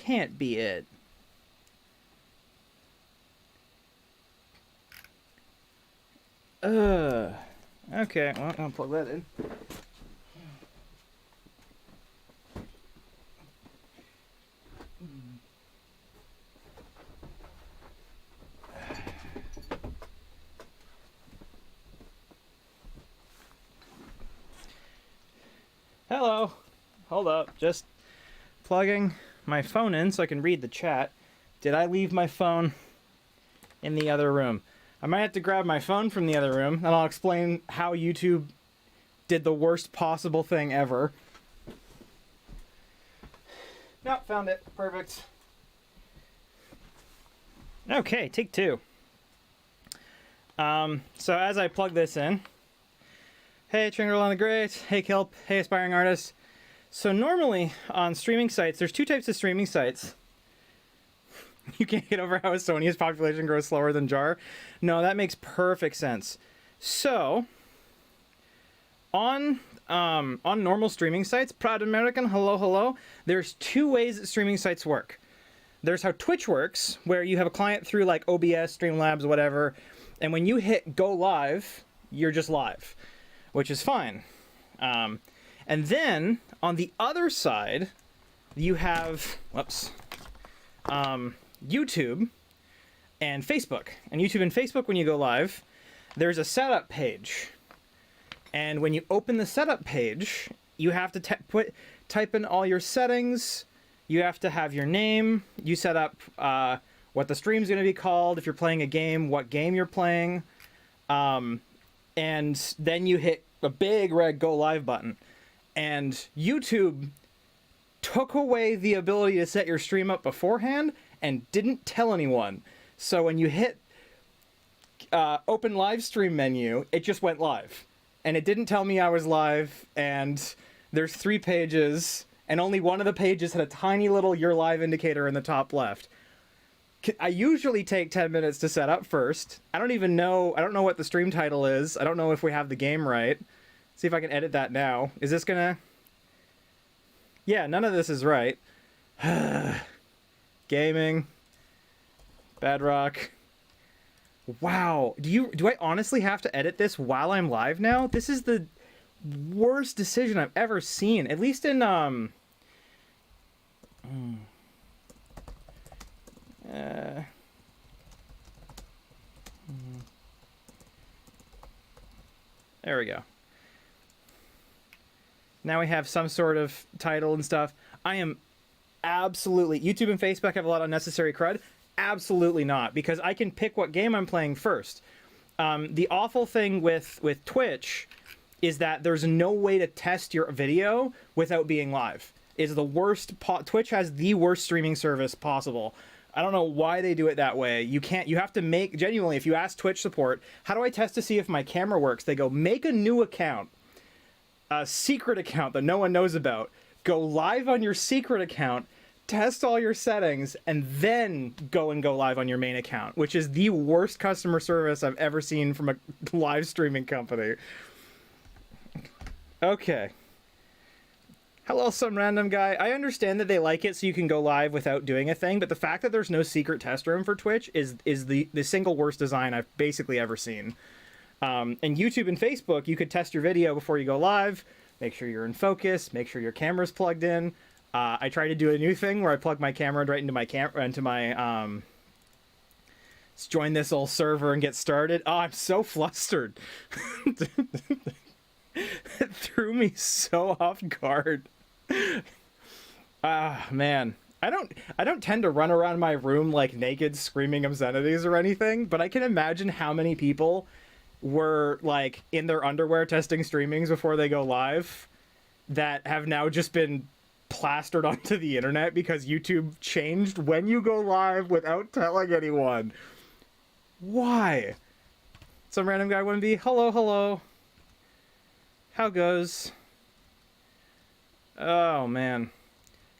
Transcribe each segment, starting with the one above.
can't be it. Okay, well, I'll plug that in. Hello. Hold up. Just plugging my phone in so I can read the chat. Did I leave my phone in the other room? I might have to grab my phone from the other room, and I'll explain how YouTube did the worst possible thing ever. Nope, found it. Perfect. Okay, take two. So as I plug this in, hey, Tringle on the Great, hey, Kelp, hey, aspiring artists. So normally on streaming sites, there's two types of streaming sites. You can't get over how Estonia's population grows slower than JAR. No, that makes perfect sense. So, on normal streaming sites, Proud American, hello, hello, there's two ways that streaming sites work. There's how Twitch works, where you have a client through like OBS, Streamlabs, whatever, and when you hit go live, you're just live, which is fine. And then, on the other side, you have, YouTube and Facebook. And YouTube and Facebook, when you go live, there's a setup page. And when you open the setup page, you have to type in all your settings. You have to have your name. You set up what the stream's going to be called. If you're playing a game, what game you're playing. And then you hit a big red go live button. And YouTube took away the ability to set your stream up beforehand and didn't tell anyone. So when you hit open live stream menu, it just went live. And it didn't tell me I was live, and there's 3 pages, and only one of the pages had a tiny little you're live indicator in the top left. I usually take 10 minutes to set up first. I don't know what the stream title is. I don't know if we have the game right. See if I can edit that now. Is this gonna... Yeah, none of this is right. Gaming. Bedrock. Wow. Do I honestly have to edit this while I'm live now? This is the worst decision I've ever seen. At least in there we go. Now we have some sort of title and stuff. I am absolutely... YouTube and Facebook have a lot of unnecessary crud. Absolutely not, because I can pick what game I'm playing first. The awful thing with Twitch is that there's no way to test your video without being live. It's the worst... Twitch has the worst streaming service possible. I don't know why they do it that way. You have to make... Genuinely, if you ask Twitch support, how do I test to see if my camera works? They go, make a new account. A secret account that no one knows about. Go live on your secret account, test all your settings, and then go live on your main account, which is the worst customer service I've ever seen from a live streaming company. Okay. Hello, some random guy. I understand that they like it so you can go live without doing a thing, but the fact that there's no secret test room for Twitch is the single worst design I've basically ever seen. And YouTube and Facebook, you could test your video before you go live, make sure you're in focus, make sure your camera's plugged in. I tried to do a new thing where I plug my camera right into my let's join this old server and get started. Oh, I'm so flustered. It threw me so off guard. Ah, man. I don't tend to run around my room like naked screaming obscenities or anything, but I can imagine how many people were like in their underwear testing streamings before they go live that have now just been plastered onto the internet because YouTube changed when you go live without telling anyone. Why? Some random guy wouldn't be, hello, hello. How goes? Oh, man.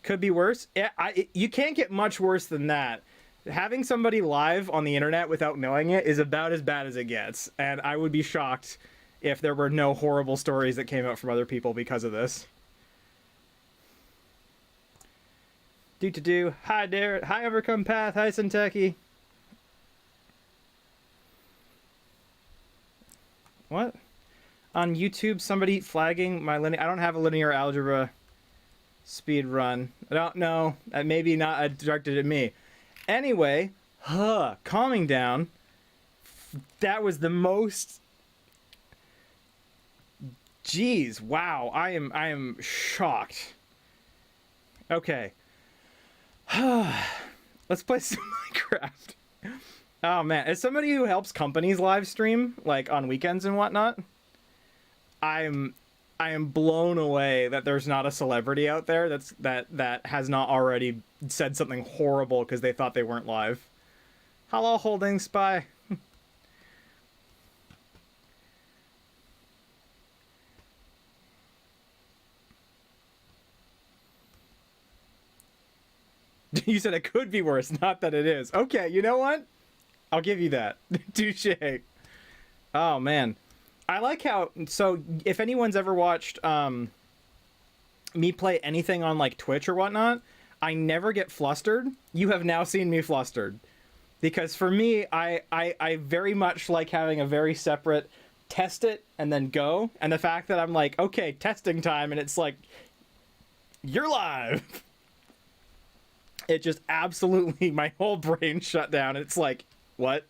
Could be worse. Yeah, you can't get much worse than that. Having somebody live on the internet without knowing it is about as bad as it gets. And I would be shocked if there were no horrible stories that came out from other people because of this. Do. Hi, Darren. Hi, Overcome Path. Hi, Senteki. What? On YouTube, somebody flagging my linear... I don't have a linear algebra speed run. I don't know. Maybe not directed at me. Anyway, calming down. That was the most... Jeez, wow. I am shocked. Okay. Let's play some Minecraft. Oh man, as somebody who helps companies live stream like on weekends and whatnot, I am blown away that there's not a celebrity out there that has not already said something horrible because they thought they weren't live. Hello, Holding Spy. You said it could be worse, not that it is. Okay, you know what? I'll give you that. Touche. Oh, man. I like how... So, if anyone's ever watched me play anything on, like, Twitch or whatnot, I never get flustered. You have now seen me flustered. Because for me, I very much like having a very separate test it and then go. And the fact that I'm like, okay, testing time, and it's like, you're live. It just absolutely, my whole brain shut down. It's like, what?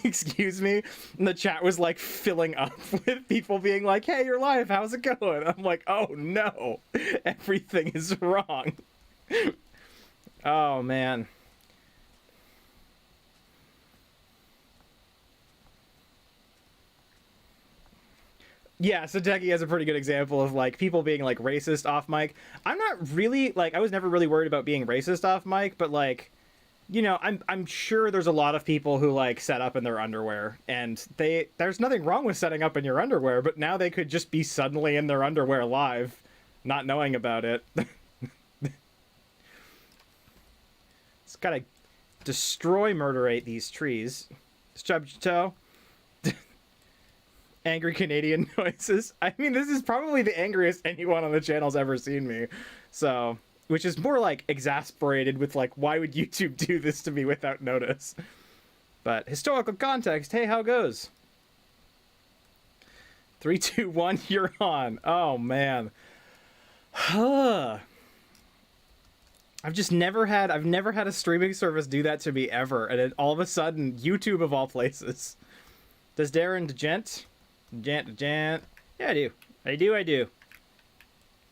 Excuse me? And the chat was like filling up with people being like, hey, you're live, how's it going? I'm like, oh no, everything is wrong. Oh man. Yeah, Sadeki has a pretty good example of like people being like racist off mic. I'm not really like, I was never really worried about being racist off mic, but like, you know, I'm sure there's a lot of people who like set up in their underwear, and there's nothing wrong with setting up in your underwear, but now they could just be suddenly in their underwear live, not knowing about it. It's gotta destroy, murderate these trees. Stub your toe. Angry Canadian noises. I mean, this is probably the angriest anyone on the channel's ever seen me. So, which is more like exasperated with like, why would YouTube do this to me without notice? But historical context, hey, how goes? 3, 2, 1, you're on. Oh man. I've never had a streaming service do that to me ever, and it, all of a sudden, YouTube of all places. Does Darren Degent? Gent. Yeah, I do.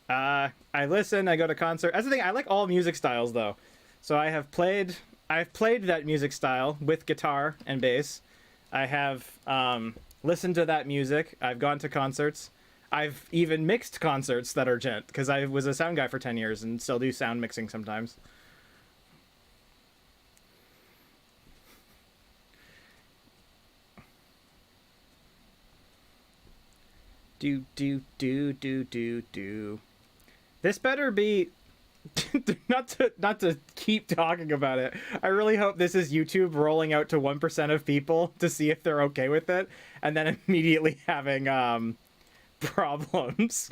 I listen, I go to concert. That's the thing, I like all music styles though. So I've played that music style with guitar and bass. I have listened to that music. I've gone to concerts. I've even mixed concerts that are gent, because I was a sound guy for 10 years and still do sound mixing sometimes. Do. This better be not to keep talking about it. I really hope this is YouTube rolling out to 1% of people to see if they're okay with it, and then immediately having problems.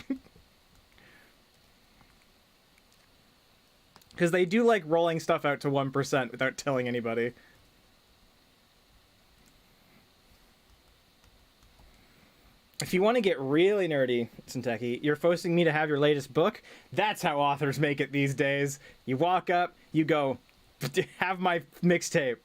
Because they do like rolling stuff out to 1% without telling anybody. If you want to get really nerdy, Senteki, you're forcing me to have your latest book. That's how authors make it these days. You walk up, you go, have my mixtape.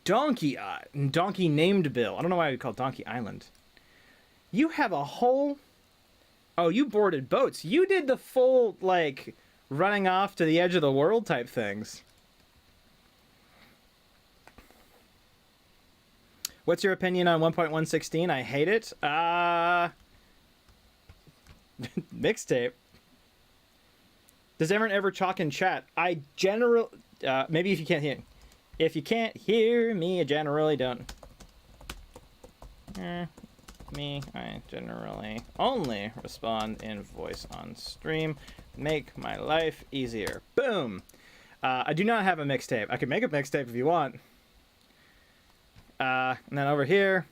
Donkey named Bill. I don't know why we call it Donkey Island. You have a whole... Oh, you boarded boats. You did the full, like, running off to the edge of the world type things. What's your opinion on 1.116? I hate it. Mixtape. Does everyone ever talk in chat? I generally... maybe if you can't hear... If you can't hear me, I generally don't. I generally only respond in voice on stream. Make my life easier. Boom! I do not have a mixtape. I can make a mixtape if you want. And then over here,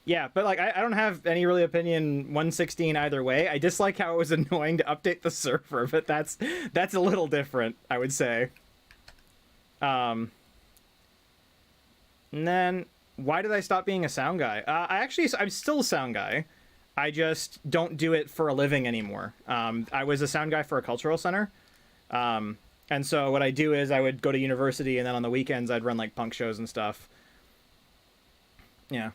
yeah, but like I don't have any really opinion 116 either way. I dislike how it was annoying to update the server, but that's a little different, I would say. And then why did I stop being a sound guy? I'm still a sound guy. I just don't do it for a living anymore. I was a sound guy for a cultural center. And so what I do is I would go to university, and then on the weekends I'd run like punk shows and stuff. Yeah.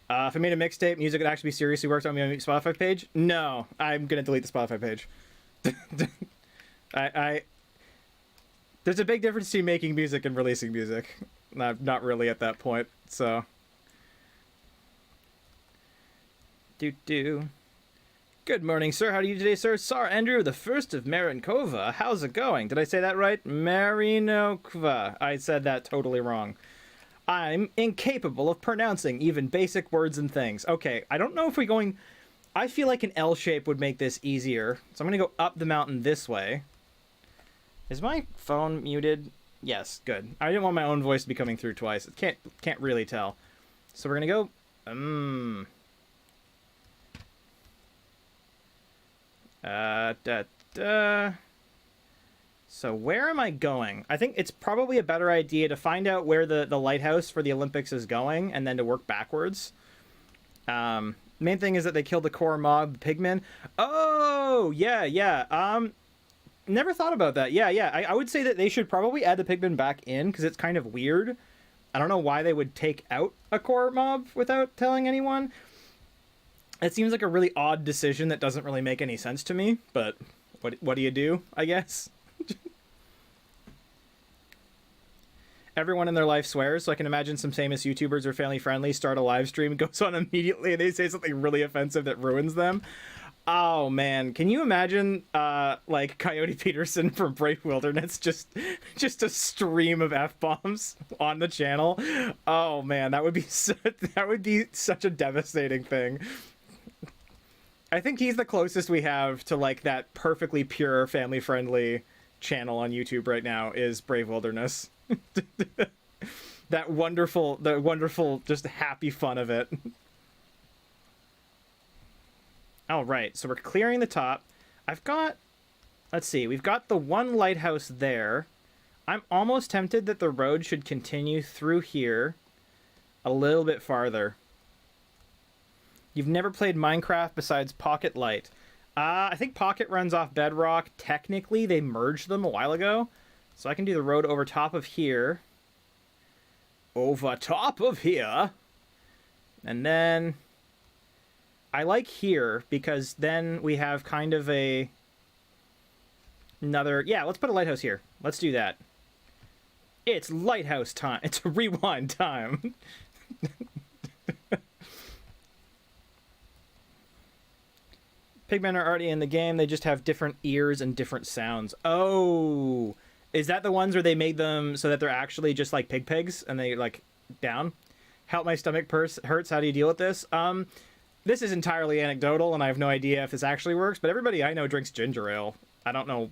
If I made a mixtape, music would actually be seriously worked on my Spotify page? No, I'm gonna delete the Spotify page. There's a big difference between making music and releasing music. Not really at that point, so. Good morning, sir. How do you today, sir? Sir Andrew, the first of Marinkova. How's it going? Did I say that right? Marinokva. I said that totally wrong. I'm incapable of pronouncing even basic words and things. Okay, I don't know if we're going... I feel like an L shape would make this easier. So I'm going to go up the mountain this way. Is my phone muted? Yes, good. I didn't want my own voice to be coming through twice. It can't really tell. So we're going to go... So where am I going? I think it's probably a better idea to find out where the lighthouse for the Olympics is going, and then to work backwards. Main thing is that they killed the core mob, the pigmen. Oh, yeah. Never thought about that. Yeah. I would say that they should probably add the pigmen back in, because it's kind of weird. I don't know why they would take out a core mob without telling anyone. It seems like a really odd decision that doesn't really make any sense to me, but what do you do, I guess? Everyone in their life swears, so I can imagine some famous YouTubers or family friendly start a live stream, goes on immediately, and they say something really offensive that ruins them. Oh man, can you imagine like Coyote Peterson from Brave Wilderness just a stream of F-bombs on the channel? Oh man, that would be such a devastating thing. I think he's the closest we have to like that perfectly pure family friendly channel on YouTube right now is Brave Wilderness. The wonderful just happy fun of it. All right, so we're clearing the top. Let's see, we've got the one lighthouse there. I'm almost tempted that the road should continue through here a little bit farther. You've never played Minecraft besides Pocket Light. I think Pocket runs off Bedrock. Technically, they merged them a while ago. So I can do the road over top of here. Over top of here. And then... I like here, because then we have kind of another... Yeah, let's put a lighthouse here. Let's do that. It's lighthouse time. It's rewind time. Pigmen are already in the game. They just have different ears and different sounds. Oh... Is that the ones where they made them so that they're actually just like pigs and they like down? Help, my stomach hurts. How do you deal with this? This is entirely anecdotal and I have no idea if this actually works, but everybody I know drinks ginger ale. I don't know.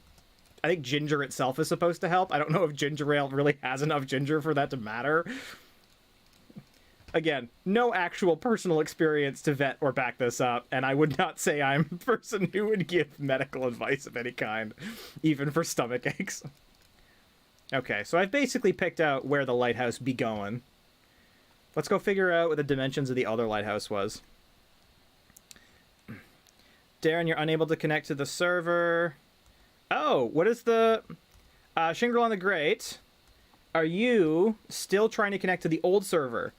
I think ginger itself is supposed to help. I don't know if ginger ale really has enough ginger for that to matter. Again, no actual personal experience to vet or back this up, and I would not say I'm a person who would give medical advice of any kind, even for stomach aches. Okay, so I've basically picked out where the lighthouse be going. Let's go figure out what the dimensions of the other lighthouse was. Darren, you're unable to connect to the server. Oh, what is the... Shingral the Great, are you still trying to connect to the old server?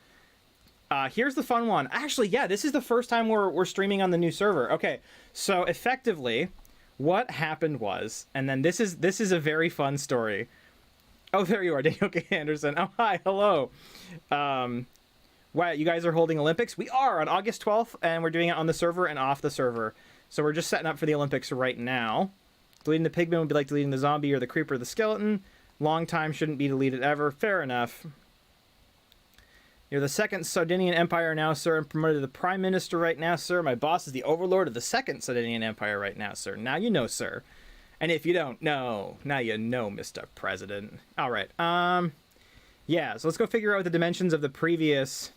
Here's the fun one. Actually, yeah, this is the first time we're streaming on the new server. Okay, so effectively, what happened was... And then this is a very fun story. Oh, there you are, Daniel K. Anderson. Oh, hi, hello. Wow, you guys are holding Olympics? We are on August 12th, and we're doing it on the server and off the server. So we're just setting up for the Olympics right now. Deleting the pigman would be like deleting the zombie or the creeper or the skeleton. Long time shouldn't be deleted ever. Fair enough. You're the second Sardinian Empire now, sir. I'm promoted to the Prime Minister right now, sir. My boss is the overlord of the second Sardinian Empire right now, sir. Now you know, sir. And if you don't know, now you know, Mr. President. All right. Yeah, so let's go figure out what the dimensions of the previous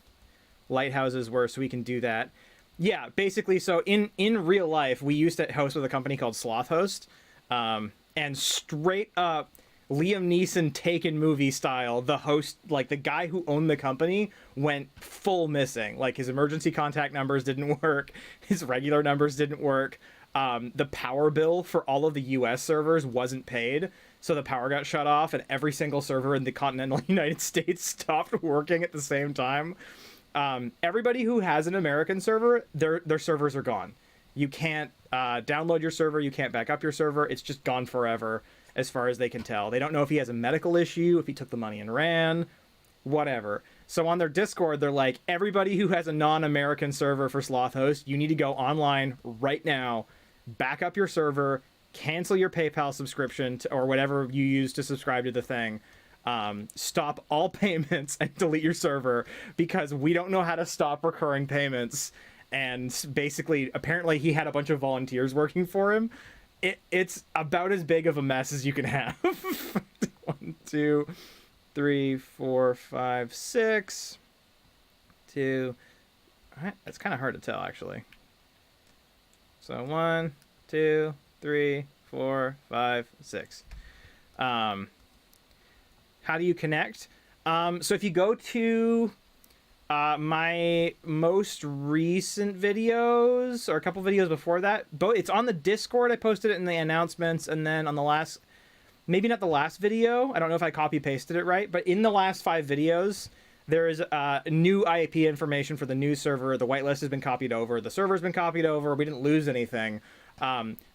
lighthouses were so we can do that. Yeah, basically, so in real life, we used to host with a company called Sloth Host, and straight up Liam Neeson Taken movie style, the host, like the guy who owned the company, went full missing. Like his emergency contact numbers didn't work, his regular numbers didn't work. The power bill for all of the US servers wasn't paid, so the power got shut off, and every single server in the continental United States stopped working at the same time. Everybody who has an American server, their servers are gone. You can't download your server, you can't back up your server, it's just gone forever, as far as they can tell. They don't know if he has a medical issue, if he took the money and ran, whatever. So on their Discord, they're like, everybody who has a non-American server for Sloth Host, you need to go online right now, back up your server, cancel your PayPal subscription or whatever you use to subscribe to the thing, stop all payments and delete your server, because we don't know how to stop recurring payments. And basically, apparently he had a bunch of volunteers working for him. It's about as big of a mess as you can have. 1, 2, 3, 4, 5, 6. 2. That's kind of hard to tell, actually. So 1, 2, 3, 4, 5, 6. How do you connect? So if you go to my most recent videos, or a couple videos before that, it's on the Discord. I posted it in the announcements, and then on the last, maybe not the last video, I don't know if I copy pasted it right, but in the last 5 videos, there is new IP information for the new server. The whitelist has been copied over, the server's been copied over, we didn't lose anything.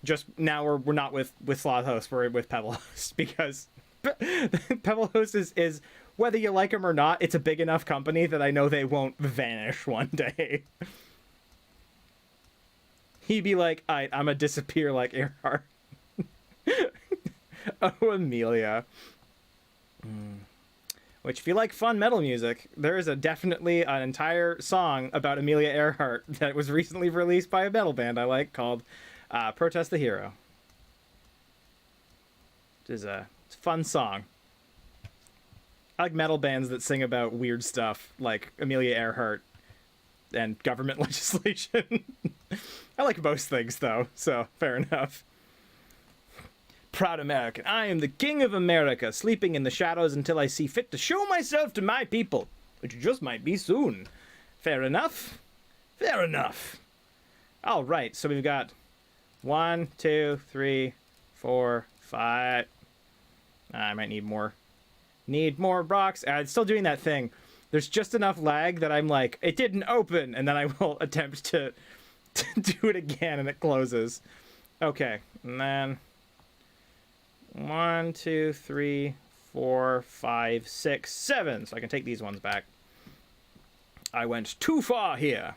Just now we're not with Sloth Host, we're with Pebble Host, because Pebble Host is, whether you like them or not, it's a big enough company that I know they won't vanish one day. He'd be like, I'm gonna disappear like Earhart. Oh, Amelia. Which, if you like fun metal music, there is definitely an entire song about Amelia Earhart that was recently released by a metal band I like called Protest the Hero. It's a fun song. I like metal bands that sing about weird stuff, like Amelia Earhart and government legislation. I like most things, though, so fair enough. Proud American, I am the king of America, sleeping in the shadows until I see fit to show myself to my people, which just might be soon. Fair enough? Fair enough. All right, so we've got 1, 2, 3, 4, 5. I might need more. Need more rocks. It's still doing that thing. There's just enough lag that I'm like, it didn't open, and then I will attempt to do it again, and it closes. Okay, and then 1, 2, 3, 4, 5, 6, 7. So I can take these ones back. I went too far here.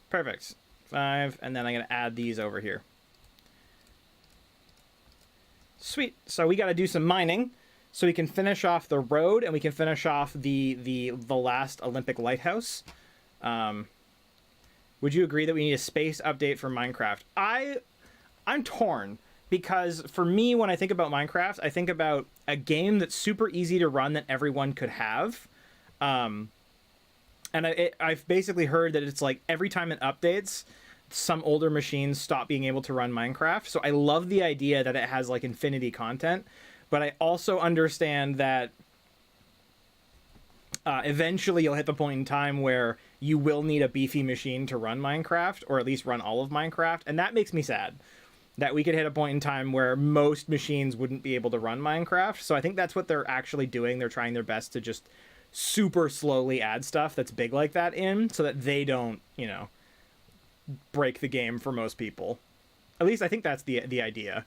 Perfect. 5, and then I'm gonna add these over here. Sweet. So we got to do some mining so we can finish off the road, and we can finish off the last Olympic lighthouse. Would you agree that we need a space update for Minecraft? I'm torn, because for me, when I think about Minecraft, I think about a game that's super easy to run that everyone could have. And I've basically heard that it's like every time it updates, some older machines stop being able to run Minecraft. So I love the idea that it has like infinity content, but I also understand that eventually you'll hit the point in time where you will need a beefy machine to run Minecraft, or at least run all of Minecraft, and that makes me sad that we could hit a point in time where most machines wouldn't be able to run Minecraft. So I think that's what they're actually doing. They're trying their best to just super slowly add stuff that's big like that in, so that they don't, you know, break the game for most people. At least I think that's the idea.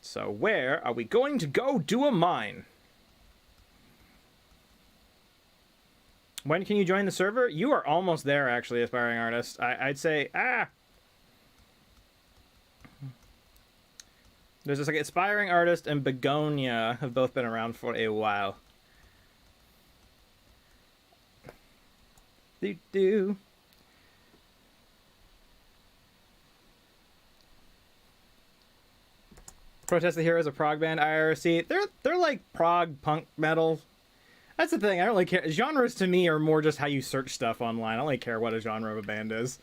So where are we going to go do a mine? When can you join the server? You are almost there, actually, aspiring artist. I'd say, there's this like aspiring artist and Begonia have both been around for a while. Do. Protest the Heroes, a prog band, IRC. They're like prog punk metal. That's the thing. I don't really care. Genres to me are more just how you search stuff online. I don't really care what a genre of a band is.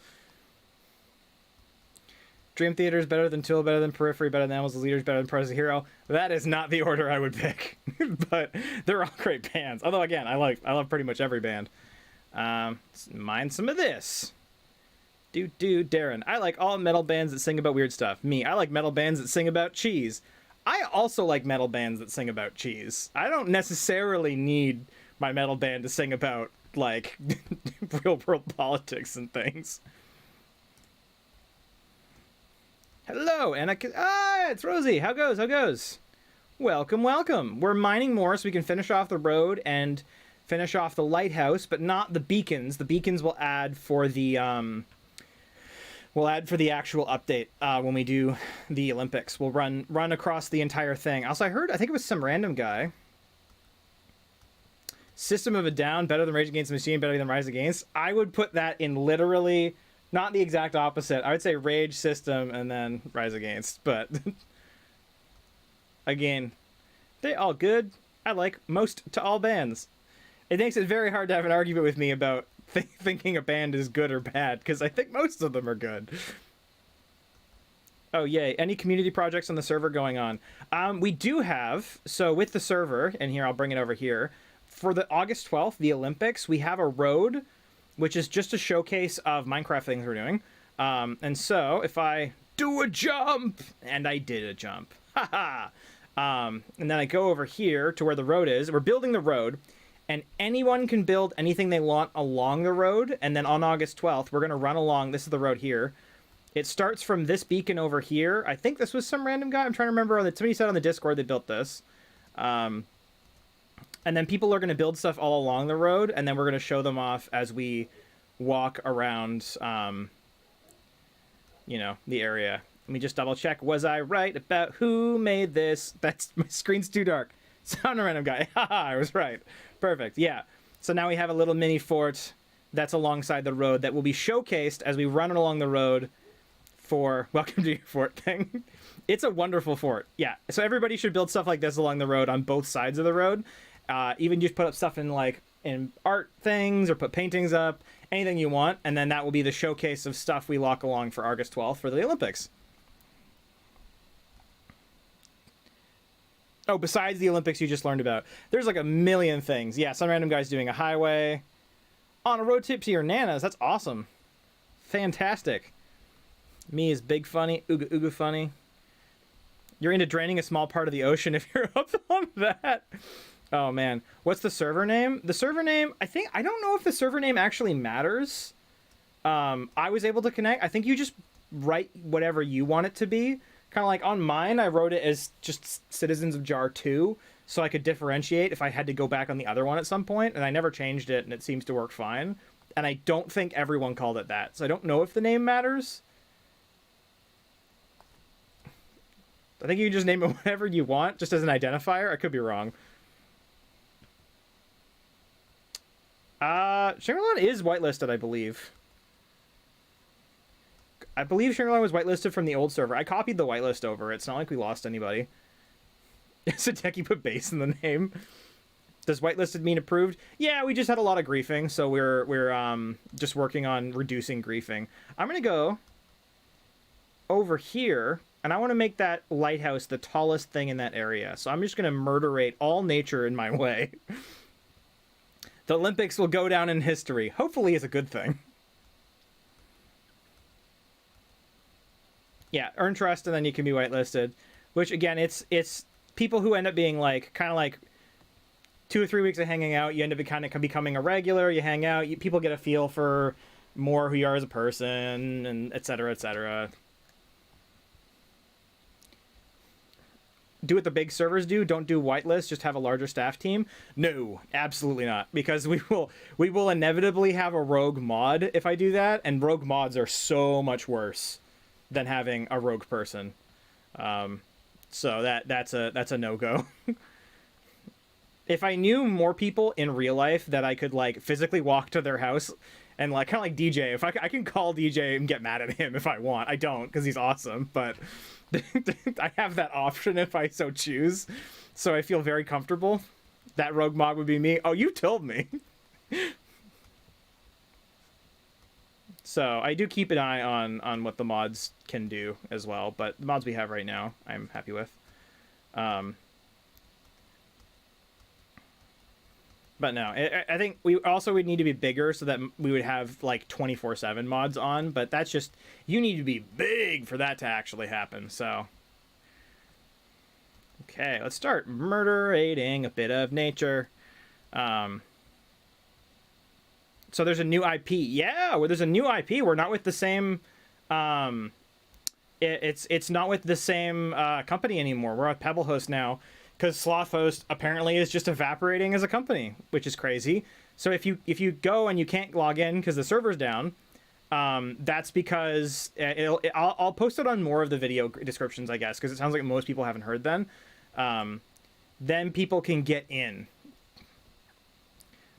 Dream Theater is better than Tool, better than Periphery, better than Animals as Leaders, better than Protest the Hero. That is not the order I would pick, but they're all great bands. Although again, I love pretty much every band. Mind some of this. Darren. I like all metal bands that sing about weird stuff. Me, I like metal bands that sing about cheese. I also like metal bands that sing about cheese. I don't necessarily need my metal band to sing about, like, real world politics and things. Hello, Anna. It's Rosie. How goes? Welcome. We're mining more so we can finish off the road and finish off the lighthouse, but not the beacons. The beacons will add for the, actual update when we do the Olympics. We'll run across the entire thing. Also, I think it was some random guy. System of a Down, better than Rage Against the Machine, better than Rise Against. I would put that in literally, not the exact opposite. I would say Rage, System, and then Rise Against. But, again, they all good. I like most to all bands. It makes it very hard to have an argument with me about thinking a band is good or bad, because I think most of them are good. Oh, yay. Any community projects on the server going on? We do have, so with the server, and here, I'll bring it over here, for the August 12th, the Olympics, we have a road, which is just a showcase of Minecraft things we're doing. And so, if I do a jump, and I did a jump, haha, and then I go over here to where the road is, we're building the road, and anyone can build anything they want along the road, and then on August 12th, we're going to run along, this is the road here. It starts from this beacon over here. I think this was some random guy, I'm trying to remember, somebody said on the Discord they built this. And then people are going to build stuff all along the road, and then we're going to show them off as we walk around, the area. Let me just double check, was I right about who made this? That's, my screen's too dark. Sound a random guy. Haha, I was right. Perfect, yeah. So now we have a little mini fort that's alongside the road that will be showcased as we run along the road for Welcome to Your Fort thing. It's a wonderful fort, yeah. So everybody should build stuff like this along the road on both sides of the road. Even just put up stuff in art things or put paintings up, anything you want, and then that will be the showcase of stuff we lock along for August 12th for the Olympics. Oh, besides the Olympics you just learned about. There's like a million things. Yeah, some random guy's doing a highway. On a road trip to your Nana's. That's awesome. Fantastic. Me is big funny. Ooga ooga funny. You're into draining a small part of the ocean if you're up on that. Oh, man. What's the server name? The server name, I don't know if the server name actually matters. I was able to connect. I think you just write whatever you want it to be. Kind of like on mine, I wrote it as just Citizens of Jar 2, so I could differentiate if I had to go back on the other one at some point, and I never changed it, and it seems to work fine. And I don't think everyone called it that, so I don't know if the name matters. I think you can just name it whatever you want, just as an identifier. I could be wrong. Shangri-La is whitelisted, I believe. I believe Shangri-La was whitelisted from the old server. I copied the whitelist over. It's not like we lost anybody. So Techie put base in the name. Does whitelisted mean approved? Yeah, we just had a lot of griefing, so we're just working on reducing griefing. I'm gonna go over here, and I want to make that lighthouse the tallest thing in that area. So I'm just gonna murderate all nature in my way. The Olympics will go down in history. Hopefully, it's a good thing. Yeah, earn trust and then you can be whitelisted. Which again, it's people who end up being like kind of like 2 or 3 weeks of hanging out. You end up becoming a regular. You hang out. People get a feel for more who you are as a person, and etc. etc. Do what the big servers do. Don't do whitelist. Just have a larger staff team. No, absolutely not. Because we will inevitably have a rogue mod if I do that, and rogue mods are so much worse than having a rogue person. So that's a no-go. If I knew more people in real life that I could like physically walk to their house And like kind of like DJ, if I can call DJ and get mad at him if I want. I don't, because he's awesome, but I have that option if I so choose. So I feel very comfortable. That rogue mod would be me. Oh, you told me. So I do keep an eye on what the mods can do as well, but the mods we have right now, I'm happy with. But no, I think we also would need to be bigger so that we would have like 24/7 mods on, but that's just, you need to be big for that to actually happen, so. Okay, let's start murderating a bit of nature. So there's a new IP. Yeah, well, there's a new IP. We're not with the same, it's not with the same company anymore. We're at Pebblehost now, because Slothhost apparently is just evaporating as a company, which is crazy. So if you go and you can't log in because the server's down, that's because I'll post it on more of the video descriptions, I guess, because it sounds like most people haven't heard then. Then people can get in.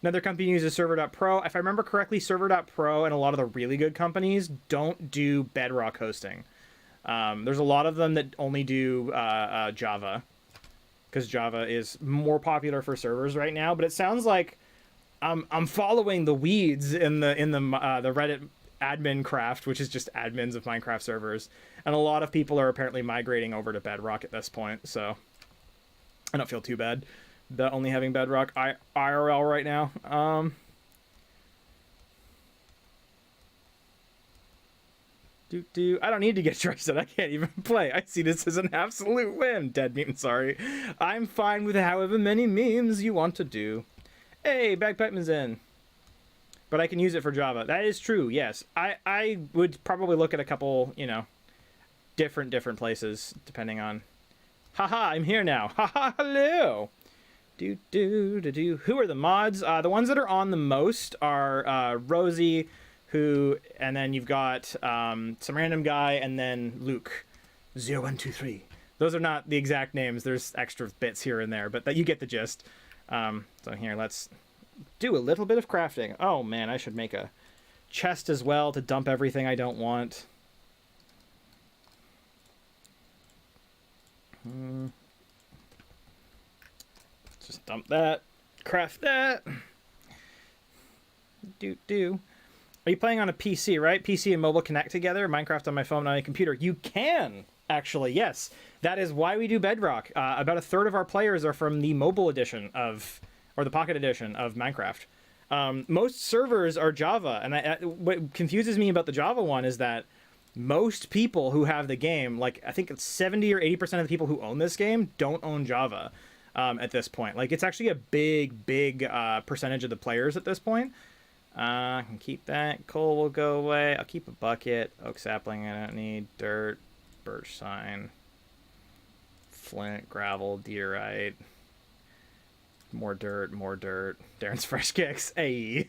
Another company uses Server.pro. If I remember correctly, Server.pro and a lot of the really good companies don't do Bedrock hosting. There's a lot of them that only do Java, because Java is more popular for servers right now. But it sounds like I'm following the weeds in the Reddit admin craft, which is just admins of Minecraft servers, and a lot of people are apparently migrating over to Bedrock at this point. So I don't feel too bad about only having Bedrock IRL right now. I don't need to get trusted. I can't even play. I see this as an absolute win. Dead meme, sorry. I'm fine with however many memes you want to do. Hey, Bagpipeman's in. But I can use it for Java. That is true, yes. I would probably look at a couple, you know, different places, depending on... Haha, I'm here now. Haha, hello! Who are the mods? The ones that are on the most are Rosie, and then you've got some random guy, and then Luke. 0123. Those are not the exact names. There's extra bits here and there, but you get the gist. So here, let's do a little bit of crafting. Oh man, I should make a chest as well to dump everything I don't want. Just dump that. Craft that. Are you playing on a PC, right? PC and mobile connect together. Minecraft on my phone, on a computer. You can, actually, yes. That is why we do Bedrock. About a third of our players are from the mobile edition or the Pocket edition of Minecraft. Most servers are Java, and what confuses me about the Java one is that most people who have the game, like I think it's 70 or 80% of the people who own this game don't own Java at this point. Like it's actually a big percentage of the players at this point. I can keep that. Coal will go away. I'll keep a bucket. Oak sapling I don't need. Dirt. Birch sign. Flint. Gravel. Diorite. More dirt. Darren's fresh kicks. Hey.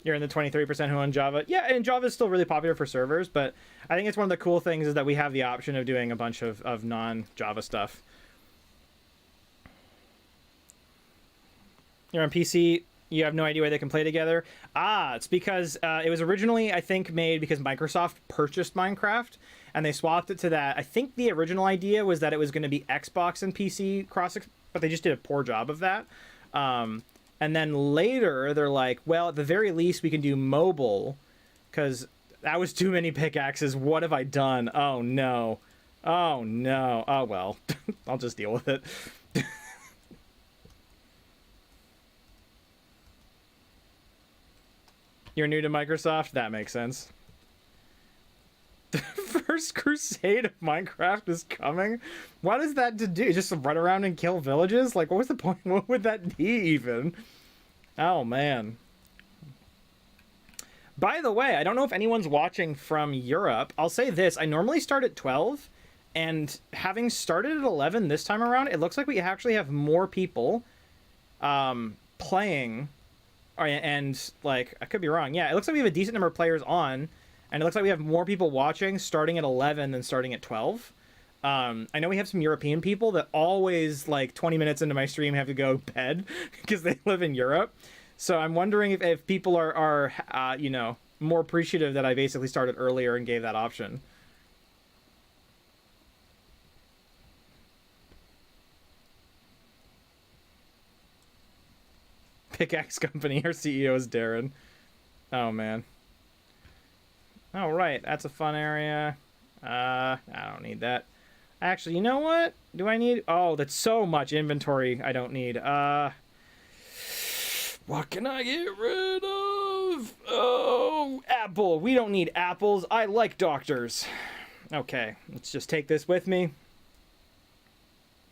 You're in the 23% who own Java. Yeah, and Java is still really popular for servers, but I think it's one of the cool things is that we have the option of doing a bunch of non-Java stuff. You're on PC, you have no idea why they can play together. It's because it was originally, I think, made because Microsoft purchased Minecraft, and they swapped it to that. I think the original idea was that it was going to be Xbox and PC cross, but they just did a poor job of that. And then later, they're like, well, at the very least, we can do mobile, because that was too many pickaxes. What have I done? Oh, no. Oh, no. Oh, well. I'll just deal with it. You're new to Microsoft? That makes sense. The first crusade of Minecraft is coming? What is that to do? Just run around and kill villages? Like, what was the point? What would that be, even? Oh, man. By the way, I don't know if anyone's watching from Europe. I'll say this. I normally start at 12, and having started at 11 this time around, it looks like we actually have more people playing. And, like, I could be wrong. Yeah, it looks like we have a decent number of players on, And it looks like we have more people watching starting at 11 than starting at 12. I know we have some European people that always, like, 20 minutes into my stream have to go bed because they live in Europe. So I'm wondering if people are you know, more appreciative that I basically started earlier and gave that option. Pickaxe Company, our CEO is Darren. Oh, man. Oh, right. That's a fun area. I don't need that. Actually, you know what? Do I need... Oh, that's so much inventory I don't need. What can I get rid of? Oh, apple. We don't need apples. I like doctors. Okay, let's just take this with me.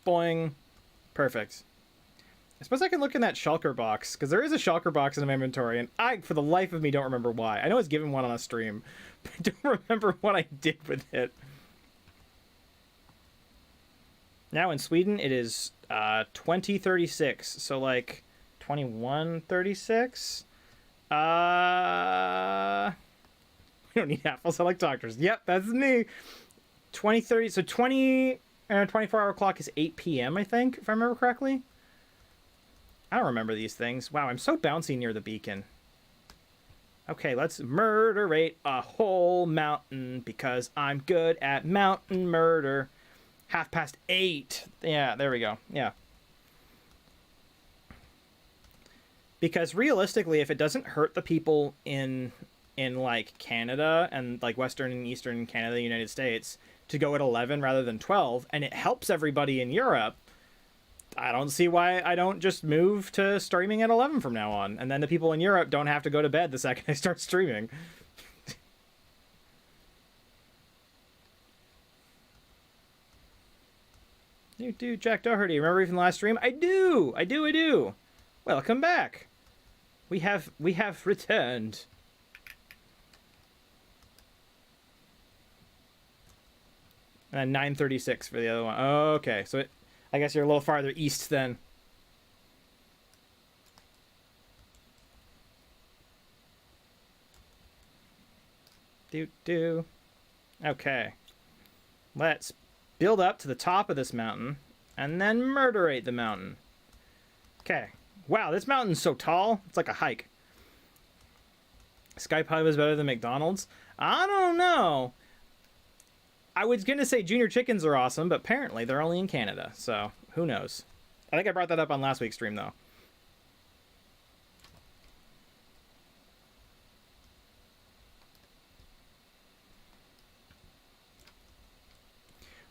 Boing. Perfect. I suppose I can look in that shulker box, because there is a shulker box in my inventory, and I, for the life of me, don't remember why. I know I was given one on a stream, but I don't remember what I did with it. Now in Sweden, it is 2036, so like 2136? We don't need apples, I like doctors. Yep, that's me. 2030, so 24-hour clock is 8 p.m., I think, if I remember correctly. I don't remember these things. Wow, I'm so bouncy near the beacon. Okay, let's murderate a whole mountain because I'm good at mountain murder. 8:30. Yeah, there we go. Yeah. Because realistically, if it doesn't hurt the people in like Canada and like Western and Eastern Canada, United States, to go at 11 rather than 12, and it helps everybody in Europe, I don't see why I don't just move to streaming at 11 from now on. And then the people in Europe don't have to go to bed the second I start streaming. You do, Jack Doherty. Remember from the last stream? I do. Welcome back. We have returned. And then 9:36 for the other one. Okay, so I guess you're a little farther east then. Okay. Let's build up to the top of this mountain and then murderate the mountain. Okay. Wow, this mountain's so tall. It's like a hike. Sky Pub is better than McDonald's? I don't know. I was going to say Junior Chickens are awesome, but apparently they're only in Canada, so who knows. I think I brought that up on last week's stream, though.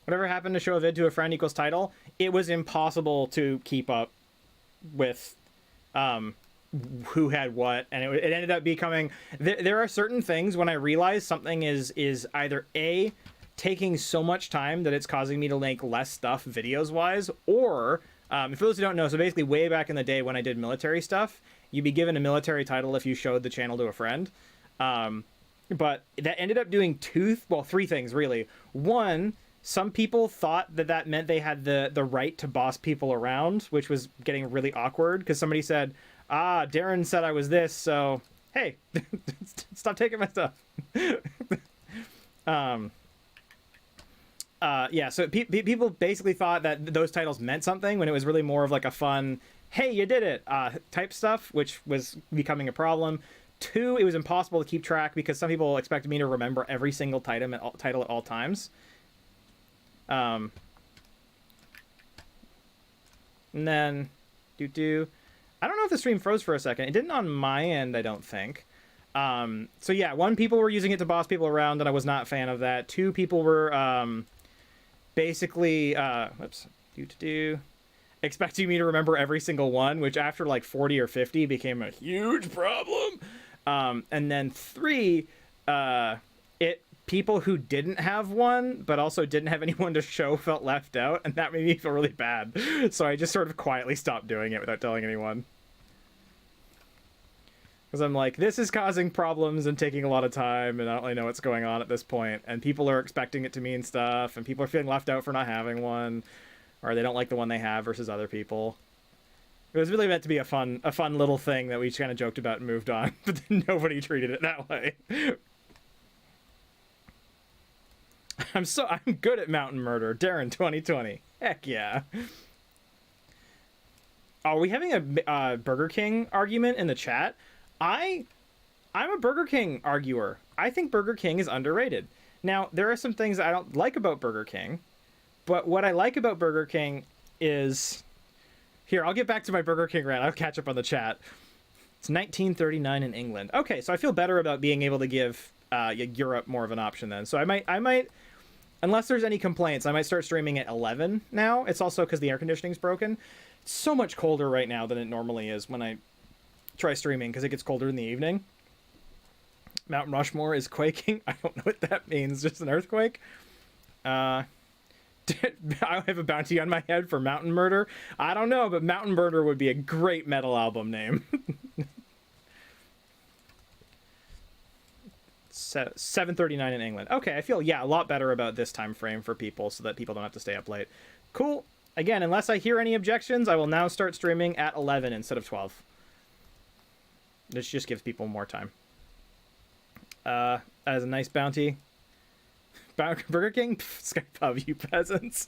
Whatever happened to show a vid to a friend equals title? It was impossible to keep up with who had what, and it ended up becoming... There are certain things when I realize something is either A, taking so much time that it's causing me to make less stuff videos-wise, or, for those who don't know, so basically way back in the day when I did military stuff, you'd be given a military title if you showed the channel to a friend. But that ended up doing three things, really. One... Some people thought that meant they had the right to boss people around, which was getting really awkward because somebody said, Darren said I was this, so, hey, stop taking my stuff. Yeah, so people basically thought that those titles meant something when it was really more of like a fun, hey, you did it, type stuff, which was becoming a problem. Two, it was impossible to keep track because some people expected me to remember every single title at all times. And then, I don't know if the stream froze for a second. It didn't on my end, I don't think. So yeah, one, people were using it to boss people around, and I was not a fan of that. Two, people were, basically, expecting me to remember every single one, which after like 40 or 50 became a huge problem. And then three, people who didn't have one, but also didn't have anyone to show, felt left out, and that made me feel really bad. So I just sort of quietly stopped doing it without telling anyone. Because I'm like, this is causing problems and taking a lot of time, and I don't really know what's going on at this point. And people are expecting it to mean stuff, and people are feeling left out for not having one, or they don't like the one they have versus other people. It was really meant to be a fun little thing that we just kind of joked about and moved on, but then nobody treated it that way. I'm good at mountain murder. Darren 2020. Heck yeah. Are we having a Burger King argument in the chat? I'm a Burger King arguer. I think Burger King is underrated. Now, there are some things I don't like about Burger King, but what I like about Burger King is... Here, I'll get back to my Burger King rant. I'll catch up on the chat. It's 1939 in England. Okay, so I feel better about being able to give Europe more of an option then. So I might, unless there's any complaints, I might start streaming at 11 now. It's also because the air conditioning's broken. It's so much colder right now than it normally is when I try streaming, because it gets colder in the evening. Mount Rushmore is quaking. I don't know what that means. Just an earthquake? I have a bounty on my head for Mountain Murder. I don't know, but Mountain Murder would be a great metal album name. 7:39 in England. Okay, I feel, a lot better about this time frame for people so that people don't have to stay up late. Cool. Again, unless I hear any objections, I will now start streaming at 11 instead of 12. This just gives people more time. As a nice bounty. Burger King? Sky Pub, you peasants.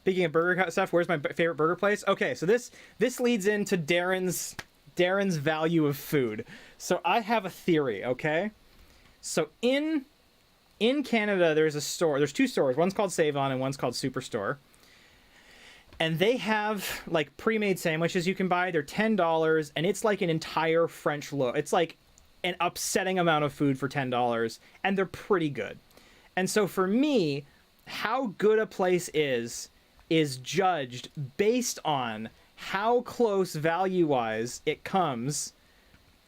Speaking of burger stuff, where's my favorite burger place? Okay, so this leads into Darren's value of food. So I have a theory, okay? So in Canada, there's two stores. One's called Save On and one's called Superstore. And they have like pre-made sandwiches you can buy. They're $10 and it's like an entire French loaf. It's like an upsetting amount of food for $10 and they're pretty good. And so for me, how good a place is judged based on how close value-wise it comes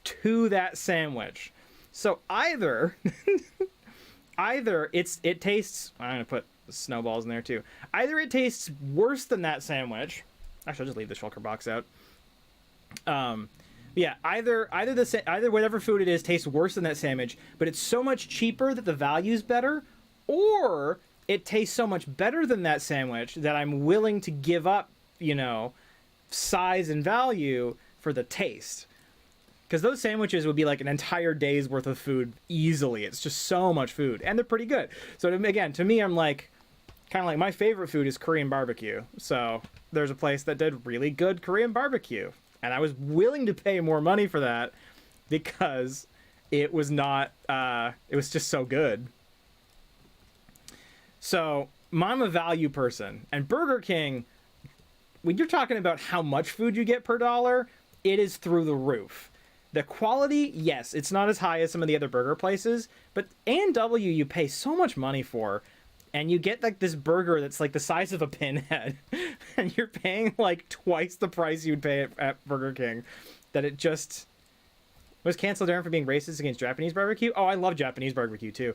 to that sandwich. So either it tastes, I'm gonna put snowballs in there too. Either it tastes worse than that sandwich. Actually, I'll just leave the shulker box out. Yeah, either whatever food it is tastes worse than that sandwich, but it's so much cheaper that the value's better, or it tastes so much better than that sandwich that I'm willing to give up, size and value for the taste. Because those sandwiches would be like an entire day's worth of food easily. It's just so much food, and they're pretty good. So again, to me, I'm like, kind of like my favorite food is Korean barbecue. So there's a place that did really good Korean barbecue, and I was willing to pay more money for that because it was not, it was just so good. So I'm a value person, and Burger King, when you're talking about how much food you get per dollar, it is through the roof. The quality, yes, it's not as high as some of the other burger places, but A&W you pay so much money for, and you get like this burger that's like the size of a pinhead, and you're paying like twice the price you'd pay at Burger King, that it just was canceled down for being racist against Japanese barbecue. Oh, I love Japanese barbecue too.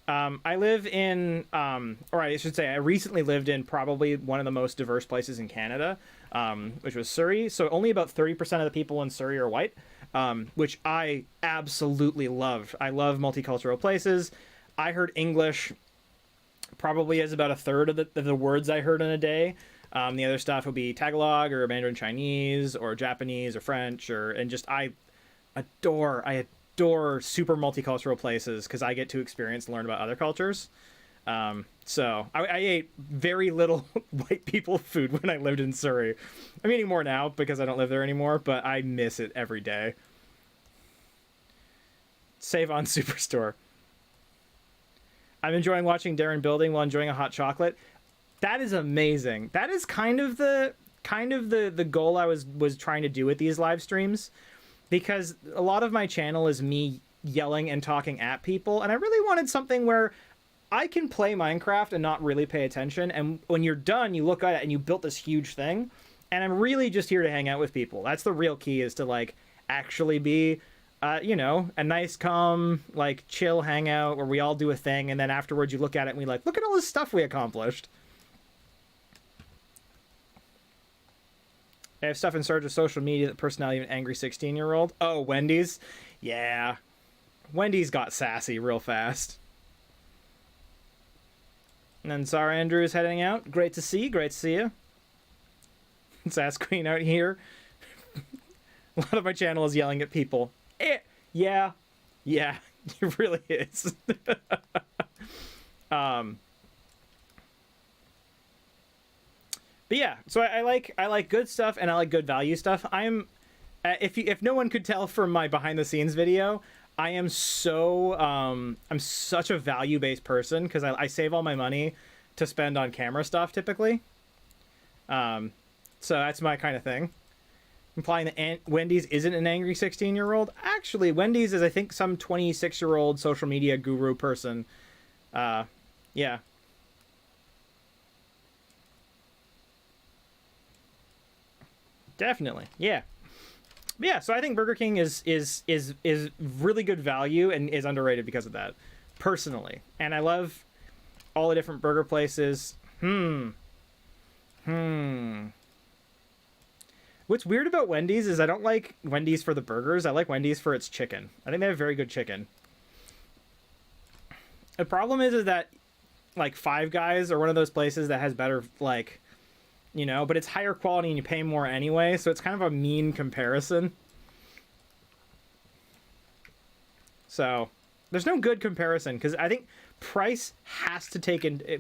I live in, or I should say I recently lived in probably one of the most diverse places in Canada, which was Surrey. So only about 30% of the people in Surrey are white, which I absolutely love. I love multicultural places. I heard English probably as about a third of the words I heard in a day. The other stuff would be Tagalog or Mandarin Chinese or Japanese or French, and just I adore super multicultural places because I get to experience and learn about other cultures. So I ate very little white people food when I lived in Surrey. I'm eating more now because I don't live there anymore, but I miss it every day. Save On Superstore. I'm enjoying watching Darren building while enjoying a hot chocolate. That is amazing. That is kind of the goal I was trying to do with these live streams, because a lot of my channel is me yelling and talking at people, and I really wanted something where I can play Minecraft and not really pay attention, and when you're done, you look at it and you built this huge thing, and I'm really just here to hang out with people. That's the real key, is to like actually be a nice, calm, like chill hangout where we all do a thing, and then afterwards you look at it and we like, look at all this stuff we accomplished. I have stuff in search of social media, the personality of an angry 16-year-old. Oh, Wendy's? Yeah. Wendy's got sassy real fast. And then Zara Andrews heading out. Great to see you. Sass Queen out here. A lot of my channel is yelling at people. Yeah, it really is. Um, but yeah, so I like good stuff and I like good value stuff. If no one could tell from my behind the scenes video, I am I'm such a value based person because I save all my money to spend on camera stuff typically. So that's my kind of thing. Implying that Wendy's isn't an angry 16-year-old. Actually, Wendy's is, I think, some 26-year-old social media guru person. Yeah. Definitely. Yeah. Yeah, so I think Burger King is really good value and is underrated because of that, personally. And I love all the different burger places. What's weird about Wendy's is I don't like Wendy's for the burgers. I like Wendy's for its chicken. I think they have very good chicken. The problem is that like Five Guys are one of those places that has better, like, you know, but it's higher quality and you pay more anyway, so it's kind of a mean comparison. So there's no good comparison because I think price has to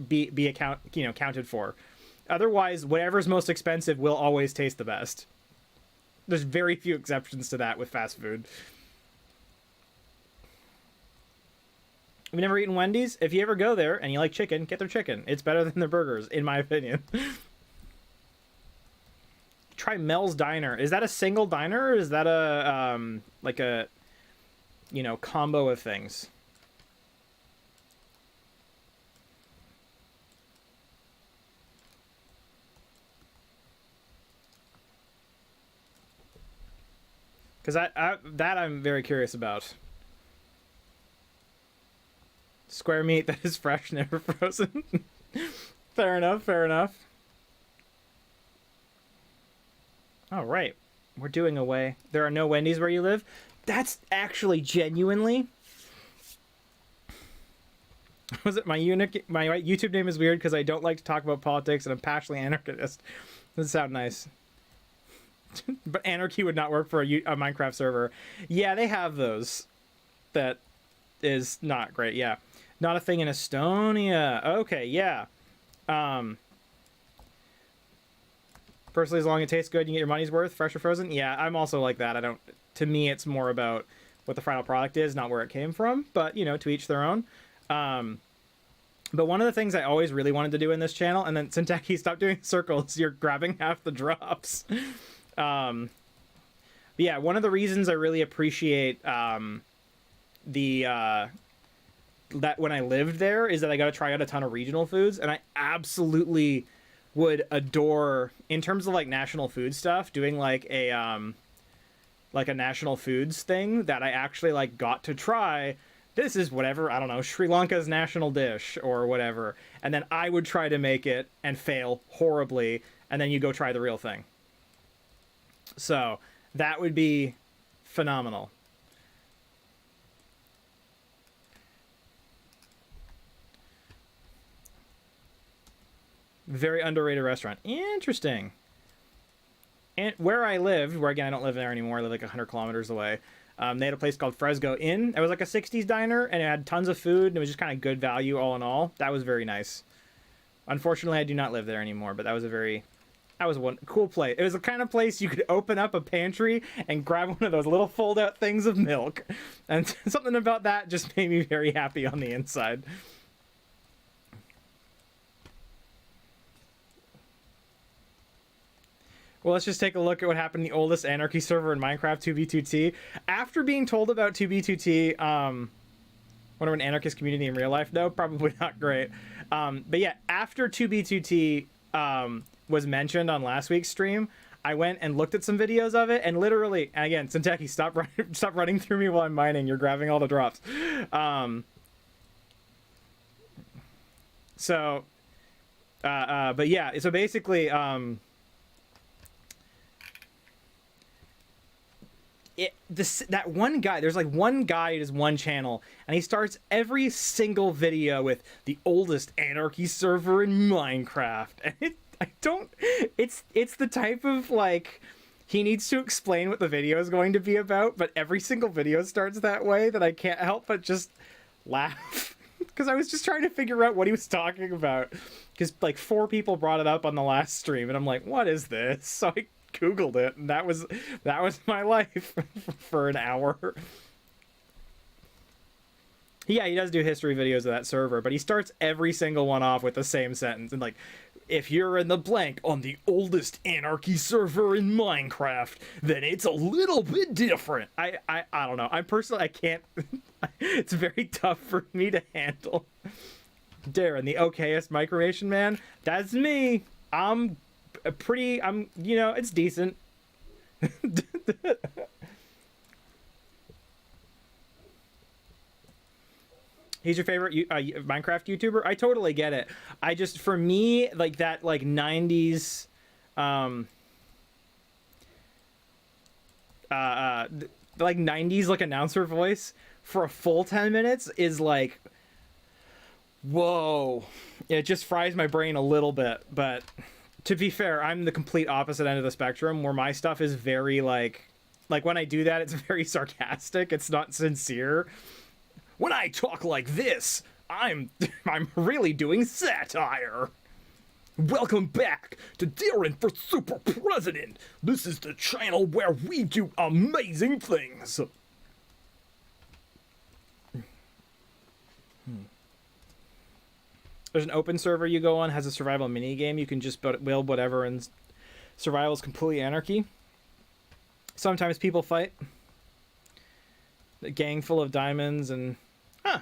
be counted for. Otherwise, whatever's most expensive will always taste the best. There's very few exceptions to that with fast food. We've never eaten Wendy's. If you ever go there and you like chicken, get their chicken. It's better than their burgers, in my opinion. Try Mel's Diner. Is that a single diner or is that a like a, you know, combo of things? Because I'm very curious about. Square meat that is fresh, never frozen. Fair enough, fair enough. All right, we're doing away. There are no Wendy's where you live? That's actually genuinely... Was it my YouTube name is weird because I don't like to talk about politics and I'm passionately anarchist. Doesn't sound nice. But anarchy would not work for a Minecraft server. Yeah, they have those. That is not great, yeah. Not a thing in Estonia. Okay, yeah. Personally, as long as it tastes good, you get your money's worth, fresh or frozen. Yeah, I'm also like that. To me, it's more about what the final product is, not where it came from. But, you know, to each their own. But one of the things I always really wanted to do in this channel, and then Sinteki, stop doing circles. You're grabbing half the drops. Yeah, one of the reasons I really appreciate that when I lived there is that I got to try out a ton of regional foods, and I absolutely would adore, in terms of like national food stuff, doing like a national foods thing that I actually like got to try. This is whatever, I don't know, Sri Lanka's national dish or whatever, and then I would try to make it and fail horribly, and then you go try the real thing. So that would be phenomenal. Very underrated restaurant. Interesting. And where I lived, where again I don't live there anymore, I live like 100 kilometers away, they had a place called Fresco Inn. It was like a 60s diner, and it had tons of food, and it was just kind of good value all in all. That was very nice. Unfortunately, I do not live there anymore, but that was one cool place. It was the kind of place you could open up a pantry and grab one of those little fold-out things of milk. And something about that just made me very happy on the inside. Well, let's just take a look at what happened in the oldest anarchy server in Minecraft, 2b2t. After being told about 2b2t, wonder what an anarchist community in real life? No, probably not great. But yeah, after 2b2t was mentioned on last week's stream, I went and looked at some videos of it, and literally, and again, Sinteki, stop running through me while I'm mining. You're grabbing all the drops. But yeah, so basically, that one guy, there's like one guy at his one channel, and he starts every single video with the oldest anarchy server in Minecraft. And it's the type of, like, he needs to explain what the video is going to be about, but every single video starts that way that I can't help but just laugh. because I was just trying to figure out what he was talking about. Because like 4 people brought it up on the last stream, and I'm like, what is this? So I Googled it, and that was my life for an hour. Yeah, he does do history videos of that server, but he starts every single one off with the same sentence, and like, if you're in the blank on the oldest anarchy server in Minecraft, then it's a little bit different. I don't know. I can't. It's very tough for me to handle. Darren, the okayest micronation man. That's me. I'm, you know, it's decent. He's your favorite Minecraft YouTuber? I totally get it. I just, for me, like that, like 90s, like 90s, like announcer voice for a full 10 minutes is like, whoa. It just fries my brain a little bit. But to be fair, I'm the complete opposite end of the spectrum, where my stuff is very like when I do that, it's very sarcastic. It's not sincere. When I talk like this, I'm really doing satire. Welcome back to Darren for Super President. This is the channel where we do amazing things. There's an open server you go on, has a survival mini game. You can just build whatever, and survival is completely anarchy. Sometimes people fight. A gang full of diamonds and... Huh.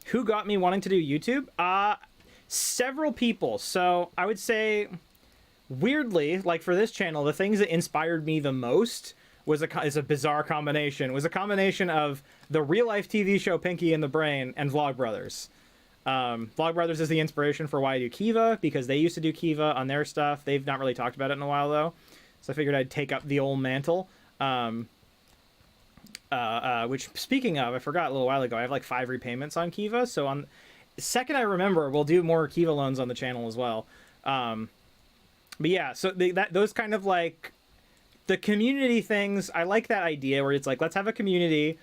Who got me wanting to do YouTube? Several people. So I would say, weirdly, like for this channel, the things that inspired me the most is a bizarre combination. It was a combination of the real-life TV show Pinky and the Brain and Vlogbrothers. Vlogbrothers is the inspiration for why I do Kiva, because they used to do Kiva on their stuff. They've not really talked about it in a while, though. So I figured I'd take up the old mantle. Which, speaking of, I forgot a little while ago, I have like 5 repayments on Kiva. So on the second I remember, we'll do more Kiva loans on the channel as well. But yeah, so those kind of like the community things, I like that idea where it's like, let's have a community,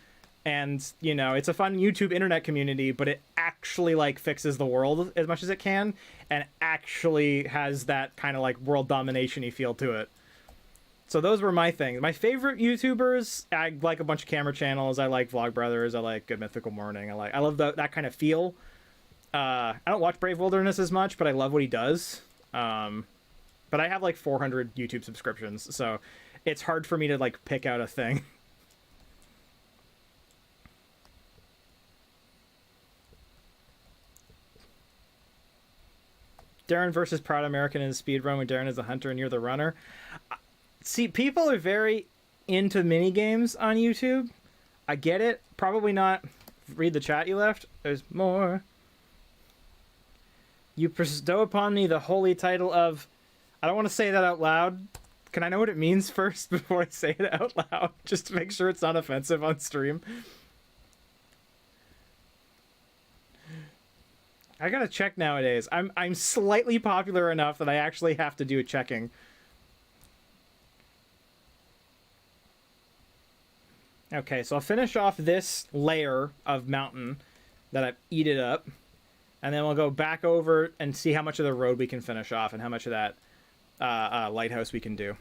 and you know, it's a fun YouTube internet community, but it actually like fixes the world as much as it can, and actually has that kind of like world domination-y feel to it. So those were my things. My favorite YouTubers, I like a bunch of camera channels. I like Vlogbrothers. I like Good Mythical Morning. I love that kind of feel. I don't watch Brave Wilderness as much, but I love what he does. But I have like 400 YouTube subscriptions, so it's hard for me to like pick out a thing. Darren versus Proud American in speedrun, when Darren is the hunter and you're the runner. See, people are very into mini games on YouTube. I get it. Probably not. Read the chat you left. There's more. You bestow upon me the holy title of... I don't want to say that out loud. Can I know what it means first before I say it out loud? Just to make sure it's not offensive on stream. I gotta check nowadays. I'm slightly popular enough that I actually have to do a checking. Okay, so I'll finish off this layer of mountain that I've eaten up, and then we'll go back over and see how much of the road we can finish off and how much of that lighthouse we can do.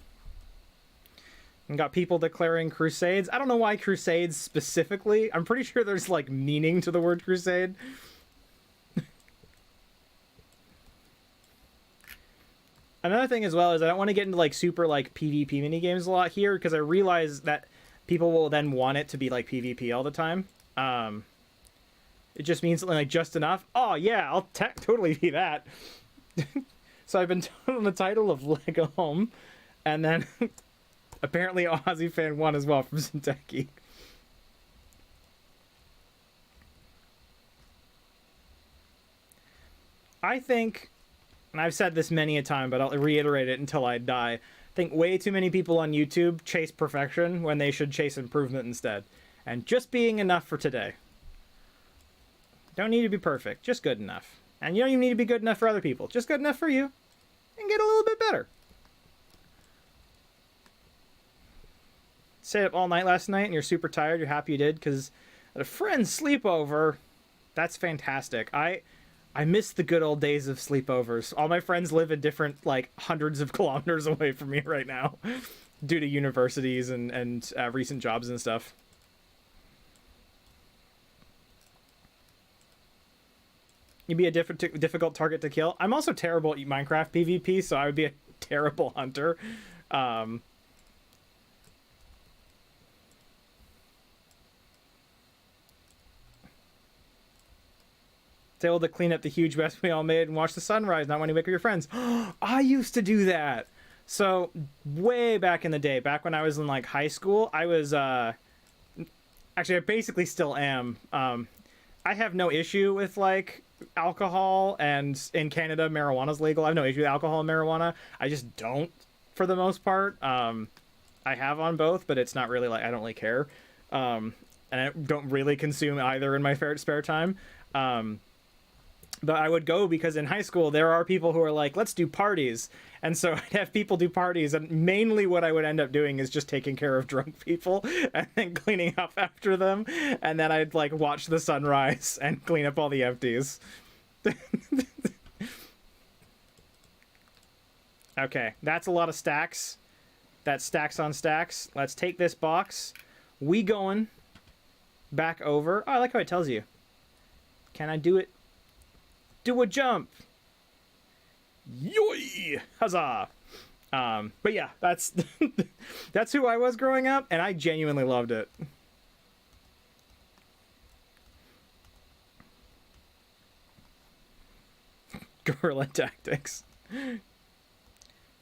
And got people declaring crusades. I don't know why crusades specifically. I'm pretty sure there's like meaning to the word crusade. Another thing as well is I don't want to get into like super like PvP minigames a lot here, because I realize that people will then want it to be like PvP all the time. It just means something like just enough. Oh yeah, I'll totally be that. So I've been told on the title of Lego Home, and then apparently Aussie fan 1 as well from Zenteki. I think, and I've said this many a time, but I'll reiterate it until I die. I think way too many people on YouTube chase perfection when they should chase improvement instead. And just being enough for today. Don't need to be perfect, just good enough. And you don't even need to be good enough for other people. Just good enough for you. And get a little bit better. Stayed up all night last night and you're super tired. You're happy you did because at a friend's sleepover. That's fantastic. I miss the good old days of sleepovers. All my friends live in different, like, hundreds of kilometers away from me right now due to universities and recent jobs and stuff. You'd be a difficult target to kill. I'm also terrible at Minecraft PvP, so I would be a terrible hunter. It's able to clean up the huge mess we all made and watch the sunrise, not when you wake up your friends. I used to do that. So, way back in the day, back when I was in, like, high school, I was, actually, I basically still am. I have no issue with, like, alcohol, and in Canada, marijuana's legal. I have no issue with alcohol and marijuana. I just don't, for the most part. I have on both, but it's not really, like, I don't really care. And I don't really consume either in my spare time. But I would go because in high school there are people who are like, let's do parties. And so I'd have people do parties, and mainly what I would end up doing is just taking care of drunk people and then cleaning up after them. And then I'd, like, watch the sunrise and clean up all the empties. Okay, that's a lot of stacks. That's stacks on stacks. Let's take this box. We going back over. Oh, I like how it tells you. Can I do it? Do a jump. Yoy! Huzzah! But yeah, that's that's who I was growing up, and I genuinely loved it. Guerrilla tactics.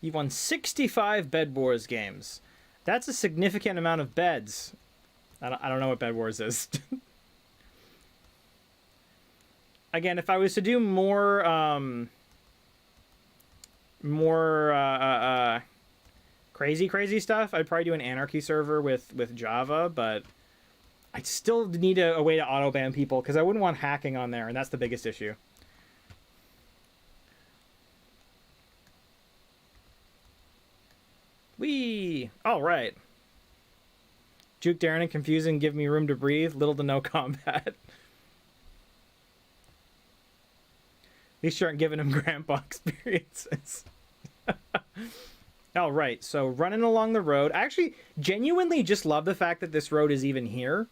You've won 65 Bed Wars games. That's a significant amount of beds. I don't know what Bed Wars is. Again, if I was to do more crazy stuff, I'd probably do an anarchy server with Java, but I still need a way to auto-ban people because I wouldn't want hacking on there, and that's the biggest issue. Whee! All right. Juke Darren and confusing, give me room to breathe, little to no combat. At least you aren't giving him grandpa experiences. All right, so running along the road. I actually genuinely just love the fact that this road is even here.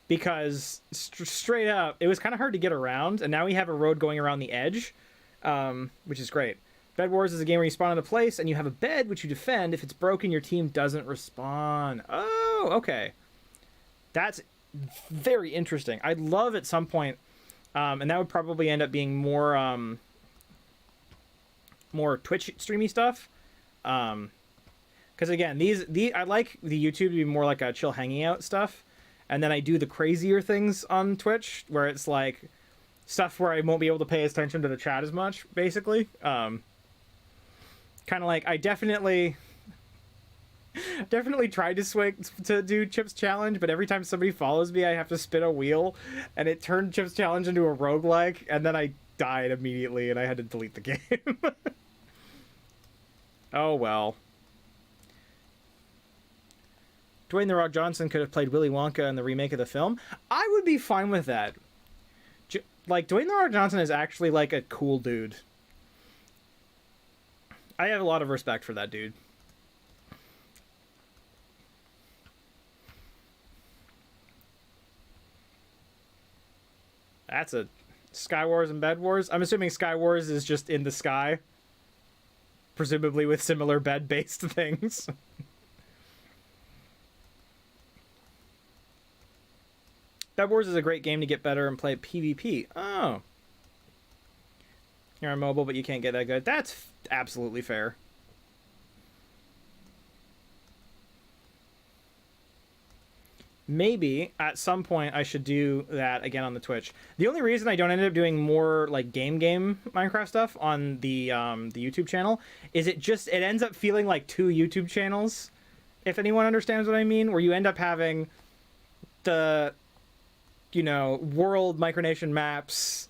Because straight up, it was kind of hard to get around, and now we have a road going around the edge, which is great. Bed Wars is a game where you spawn in a place, and you have a bed which you defend. If it's broken, your team doesn't respawn. Oh, okay. That's very interesting. I'd love at some point... and that would probably end up being more more Twitch streamy stuff. Because again, these I like the YouTube to be more like a chill hanging out stuff, and then I do the crazier things on Twitch where it's like stuff where I won't be able to pay attention to the chat as much. Basically, kind of like I definitely tried to do Chip's challenge, but every time somebody follows me I have to spin a wheel, and it turned Chip's challenge into a roguelike, and then I died immediately and I had to delete the game. Oh well. Dwayne "The Rock" Johnson could have played Willy Wonka in the remake of the film. I would be fine with that. Like, Dwayne "The Rock" Johnson is actually like a cool dude. I have a lot of respect for that dude. That's a Sky Wars and Bed Wars. I'm assuming Sky Wars is just in the sky. Presumably with similar bed-based things. Bed Wars is a great game to get better and play PvP. Oh. You're on mobile, but you can't get that good. That's absolutely fair. Maybe at some point I should do that again on the Twitch. The only reason I don't end up doing more like game Minecraft stuff on the YouTube channel is it ends up feeling like two YouTube channels, if anyone understands what I mean, where you end up having the, you know, world micronation maps,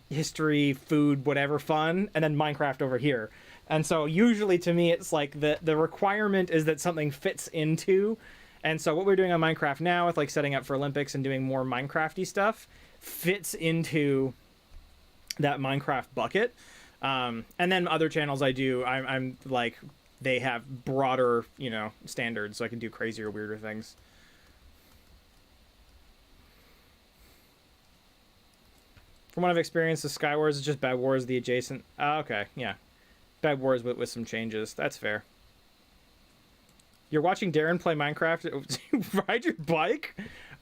history, food, whatever fun, and then Minecraft over here. And so usually to me it's like the requirement is that something fits into. And so what we're doing on Minecraft now with like setting up for Olympics and doing more Minecrafty stuff fits into that Minecraft bucket. And then other channels I do, I'm like, they have broader, you know, standards, so I can do crazier, weirder things. From what I've experienced, the Skywars is just Bed Wars, the adjacent. Okay, yeah. Bed Wars with some changes. That's fair. You're watching Darren play Minecraft. Ride your bike?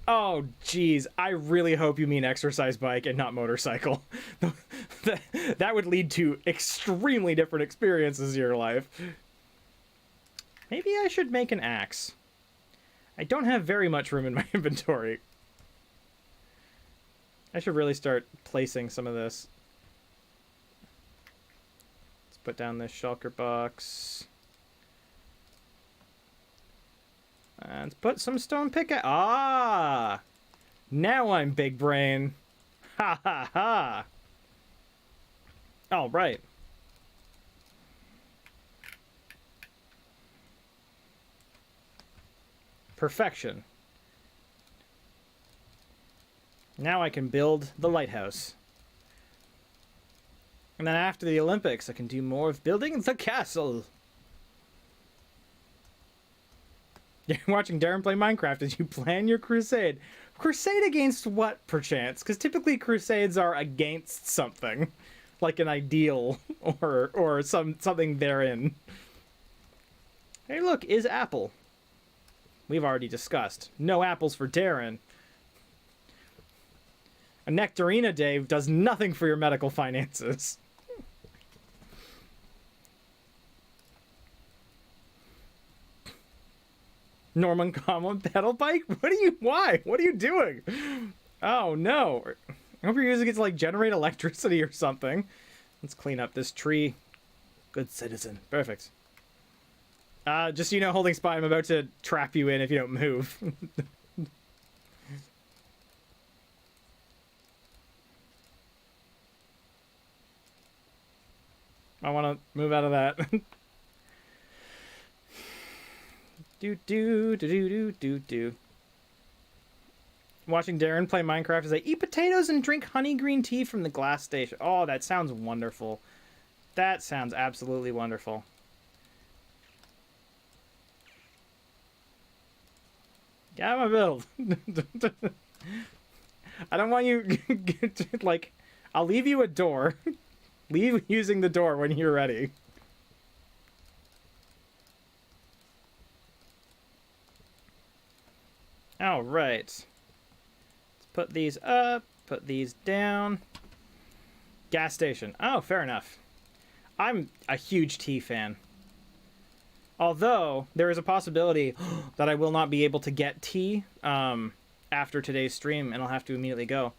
Oh, geez. I really hope you mean exercise bike and not motorcycle. That would lead to extremely different experiences in your life. Maybe I should make an axe. I don't have very much room in my inventory. I should really start placing some of this. Let's put down this shulker box. And let's put some stone pickaxe. Ah! Now I'm big brain. Ha ha ha! All right. Perfection. Now I can build the lighthouse. And then after the Olympics, I can do more of building the castle. You're watching Darren play Minecraft as you plan your crusade. Crusade against what, perchance? Because typically crusades are against something. Like an ideal or something therein. Hey look, is apple. We've already discussed. No apples for Darren. A nectarina day does nothing for your medical finances. Norman Common pedal bike? Why? What are you doing? Oh no. I hope you're using it to like generate electricity or something. Let's clean up this tree. Good citizen. Perfect. Just so you know, holding spot, I'm about to trap you in if you don't move. I want to move out of that. do. Watching Darren play Minecraft as I eat potatoes and drink honey green tea from the glass station. Oh, that sounds wonderful. That sounds absolutely wonderful. Get out of my build. I don't want you like, I'll leave you a door. Leave using the door when you're ready. All right. Let's put these up, put these down. Gas station. Oh, fair enough. I'm a huge tea fan. Although, there is a possibility that I will not be able to get tea after today's stream, and I'll have to immediately go.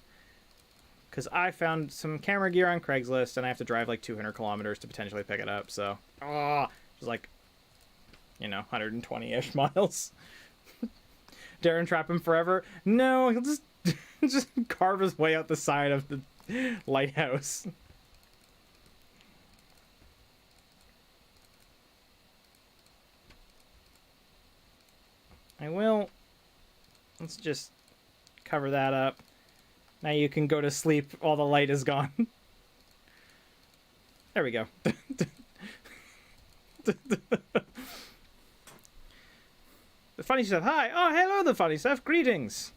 Because I found some camera gear on Craigslist, and I have to drive like 200 kilometers to potentially pick it up, so... Oh, it's like, you know, 120-ish miles. Darren trap him forever? No, he'll just, just carve his way out the side of the lighthouse. I will. Let's just cover that up. Now you can go to sleep. All the light is gone. There we go. The funny stuff. Hi. Oh, hello, the funny stuff. Greetings.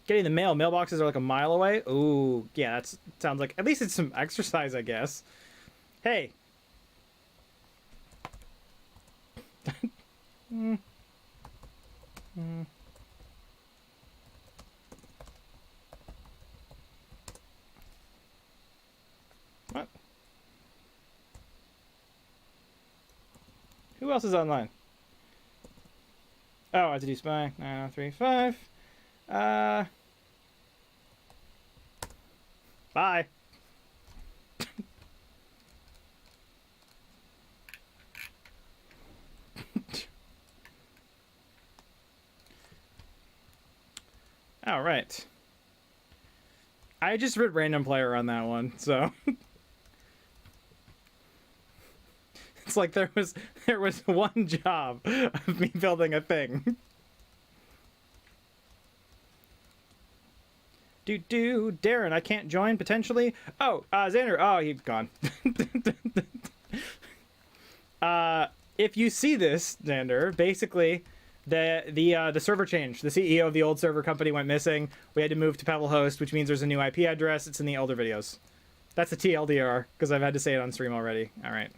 Getting the mail. Mailboxes are like a mile away. Ooh, yeah, that sounds like... At least it's some exercise, I guess. Hey. What? Who else is online? Oh, I have to do spy. 9035. Bye. All right. I just read random player on that one, so. It's like there was one job of me building a thing. Darren, I can't join potentially. Oh, Xander. Oh, he's gone. If you see this, Xander, basically the server changed. The CEO of the old server company went missing. We had to move to Pebblehost, which means there's a new IP address. It's in the elder videos. That's a TLDR because I've had to say it on stream already. All right.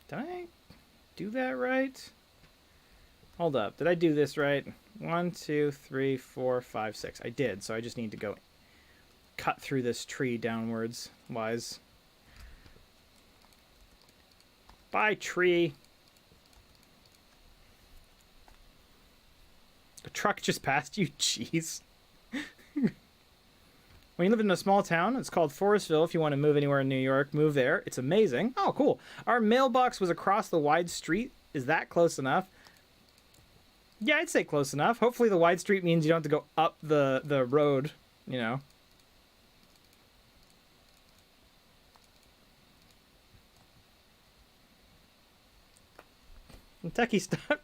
Did I do that right? Hold up. Did I do this right? 1, 2, 3, 4, 5, 6. I did, so I just need to go cut through this tree downwards wise. Bye, tree. A truck just passed you? Jeez. When you live in a small town, it's called Forestville. If you want to move anywhere in New York, move there. It's amazing. Oh, cool. Our mailbox was across the wide street. Is that close enough? Yeah, I'd say close enough. Hopefully the wide street means you don't have to go up the road, you know. Techie stuff.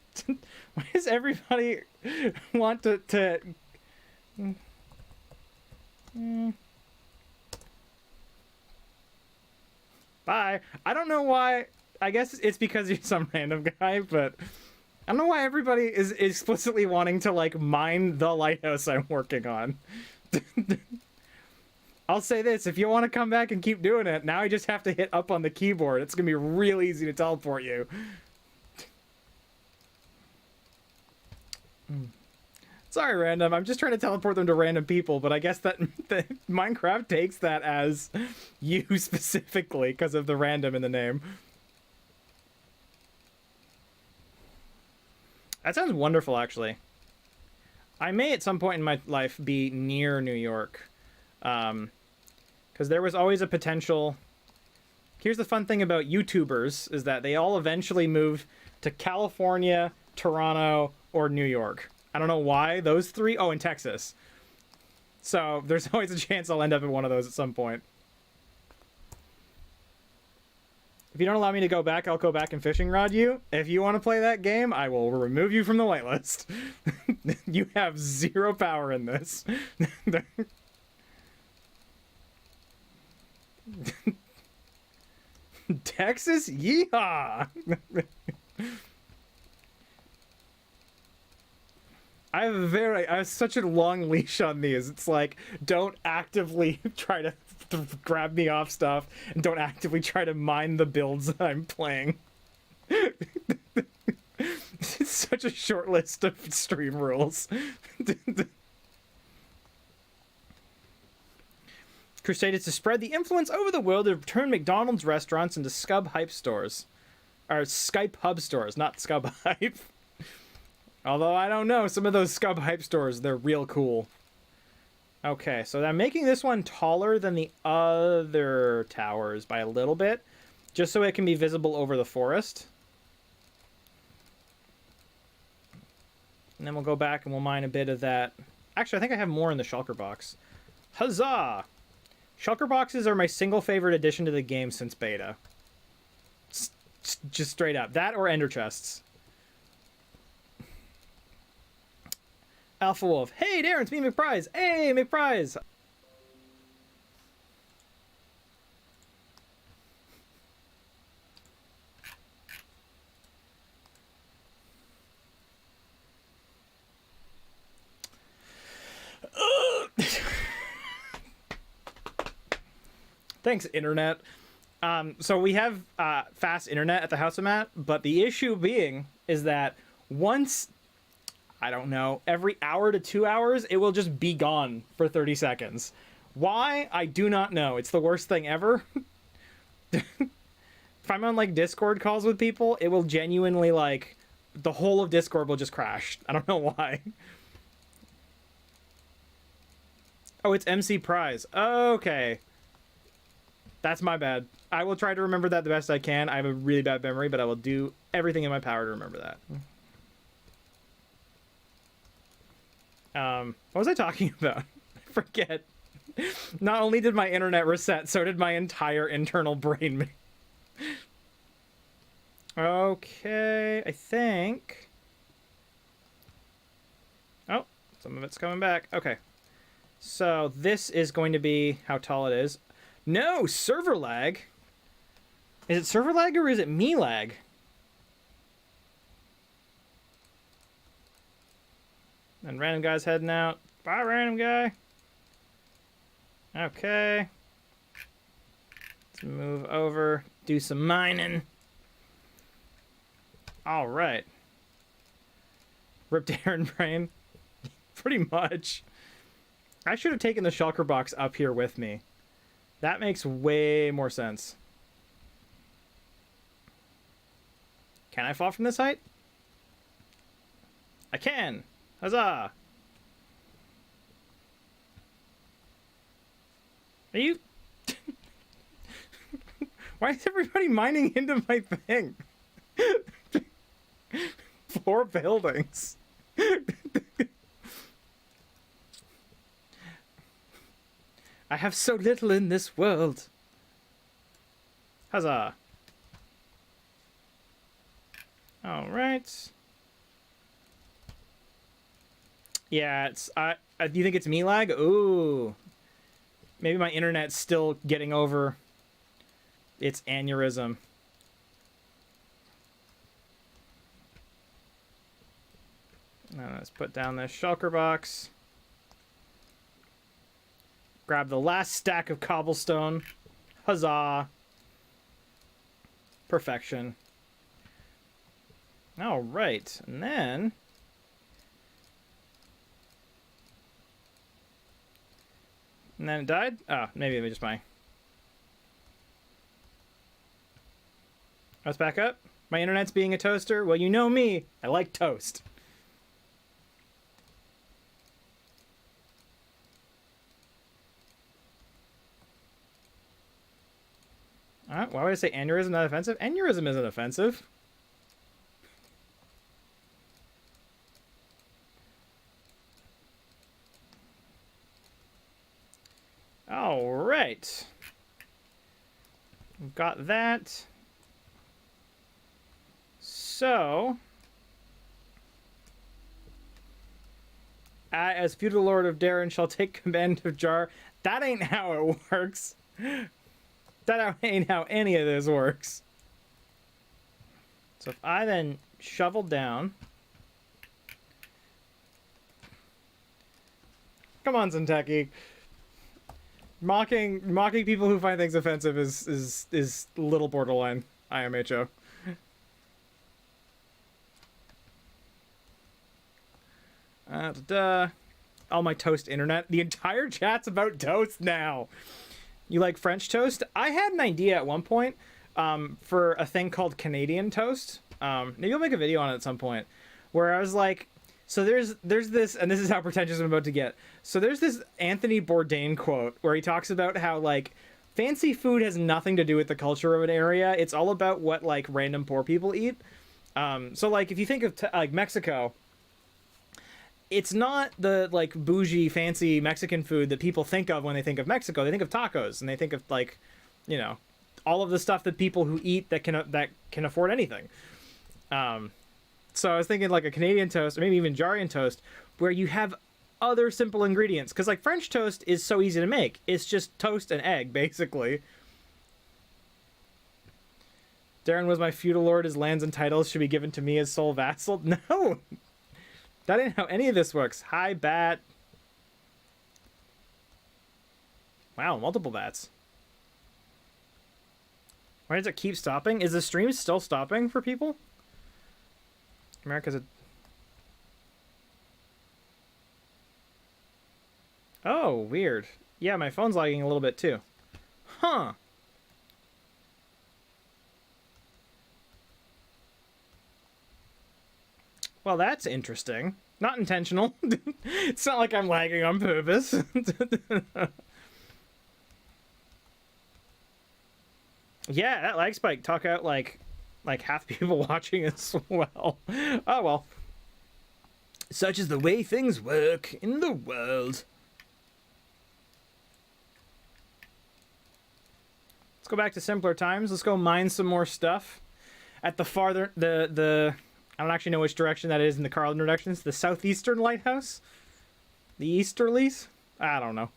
Why does everybody want to... Bye. I don't know why. I guess it's because you're some random guy, but I don't know why everybody is explicitly wanting to like mine the lighthouse I'm working on. I'll say this, if you want to come back and keep doing it, now I just have to hit up on the keyboard. It's gonna be real easy to teleport you. Sorry, random. I'm just trying to teleport them to random people, but I guess that Minecraft takes that as you specifically because of the random in the name. That sounds wonderful, actually. I may at some point in my life be near New York. Because there was always a potential... Here's the fun thing about YouTubers, is that they all eventually move to California, Toronto, or New York. I don't know why. Those three... Oh, in Texas. So there's always a chance I'll end up in one of those at some point. If you don't allow me to go back, I'll go back and fishing rod you. If you want to play that game, I will remove you from the whitelist. You have zero power in this. Texas? Yeehaw! I have such a long leash on these. It's like, don't actively try to grab me off stuff, and don't actively try to mine the builds that I'm playing. It's such a short list of stream rules. Crusade is to spread the influence over the world to turn McDonald's restaurants into Scub Hype stores. Or Skype Hub stores, not Scub Hype. Although, I don't know, some of those Scub Hype stores, they're real cool. Okay, so I'm making this one taller than the other towers by a little bit, just so it can be visible over the forest. And then we'll go back and we'll mine a bit of that. Actually, I think I have more in the shulker box. Huzzah! Shulker boxes are my single favorite addition to the game since beta. Just straight up. That or ender chests. Alpha Wolf. Hey, Darren, it's me, McPrize. Hey, McPrize. Thanks, internet. So we have fast internet at the house I'm at, but the issue being is that once... I don't know, every hour to 2 hours, it will just be gone for 30 seconds. Why? I do not know. It's the worst thing ever. If I'm on, like, Discord calls with people, it will genuinely, like, the whole of Discord will just crash. I don't know why. Oh, it's MC Prize. Okay. That's my bad. I will try to remember that the best I can. I have a really bad memory, but I will do everything in my power to remember that. What was I talking about? I forget. Not only did my internet reset, so did my entire internal brain. Okay, I think... Oh, some of it's coming back. Okay. So this is going to be how tall it is. No, server lag. Is it server lag or is it me lag? And random guy's heading out. Bye, random guy. Okay. Let's move over, do some mining. All right. Ripped Aaron brain. Pretty much. I should have taken the shulker box up here with me. That makes way more sense. Can I fall from this height? I can. Huzzah! Are you... Why is everybody mining into my thing? 4 buildings. I have so little in this world. Huzzah. All right. Yeah, it's... do you think it's me lag? Ooh. Maybe my internet's still getting over its aneurysm. Now let's put down this shulker box. Grab the last stack of cobblestone. Huzzah. Perfection. All right, and then... And then it died? Oh, maybe it was just my... Let's back up. My internet's being a toaster. Well, you know me. I like toast. Why would I say aneurysm not offensive? Aneurysm isn't offensive. All right. We've got that. So, I, as feudal lord of Darren, shall take command of Jar. That ain't how it works. That ain't how any of this works. So if I then shovel down... Come on, Zenteki. Mocking people who find things offensive is little borderline IMHO. All my toast internet. The entire chat's about toast now. You like French toast? I had an idea at one point for a thing called Canadian toast. Maybe I'll make a video on it at some point. Where I was like, so there's this, and this is how pretentious I'm about to get. So there's this Anthony Bourdain quote where he talks about how, like, fancy food has nothing to do with the culture of an area. It's all about what, like, random poor people eat. So, like, if you think of, like, Mexico... It's not the, like, bougie, fancy Mexican food that people think of when they think of Mexico. They think of tacos, and they think of, like, you know, all of the stuff that people who eat that can afford anything. So I was thinking, like, a Canadian toast, or maybe even Jarian toast, where you have other simple ingredients. Because, like, French toast is so easy to make. It's just toast and egg, basically. Darren was my feudal lord. His lands and titles should be given to me as sole vassal. No! That ain't how any of this works. Hi, bat. Wow, multiple bats. Why does it keep stopping? Is the stream still stopping for people? America's a... Oh, weird. Yeah, my phone's lagging a little bit too. Huh. Well, that's interesting. Not intentional. It's not like I'm lagging on purpose. Yeah, that lag spike took out like half the people watching as well. Oh well. Such is the way things work in the world. Let's go back to simpler times. Let's go mine some more stuff. At the farther, I don't actually know which direction that is in the Carlton directions. The southeastern lighthouse? The easterlies? I don't know.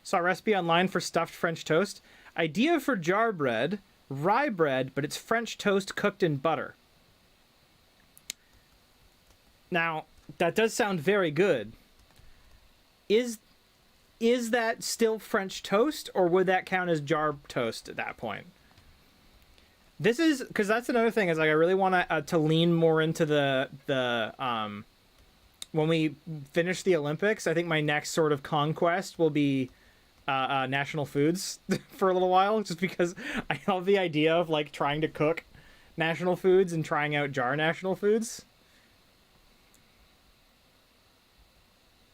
Saw a recipe online for stuffed French toast. Idea for jar bread, rye bread, but it's French toast cooked in butter. Now, that does sound very good. Is that still French toast, or would that count as jar toast at that point? This is because that's another thing, is like I really want to lean more into the when we finish the Olympics. I think my next sort of conquest will be national foods for a little while, just because I love the idea of like trying to cook national foods and trying out jar national foods.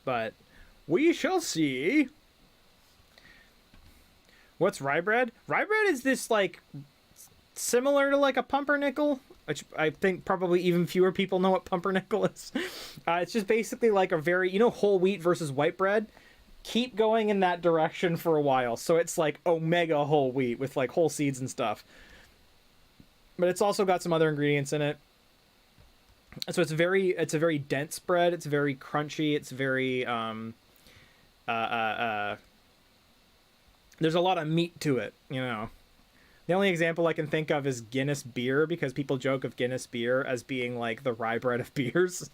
But we shall see. What's rye bread? Rye bread is this like similar to like a pumpernickel, which I think probably even fewer people know what pumpernickel is. It's just basically like a very, you know, whole wheat versus white bread. Keep going in that direction for a while. So it's like omega whole wheat with like whole seeds and stuff. But it's also got some other ingredients in it. So it's a very dense bread. It's very crunchy. It's very there's a lot of meat to it, you know. The only example I can think of is Guinness beer, because people joke of Guinness beer as being like the rye bread of beers.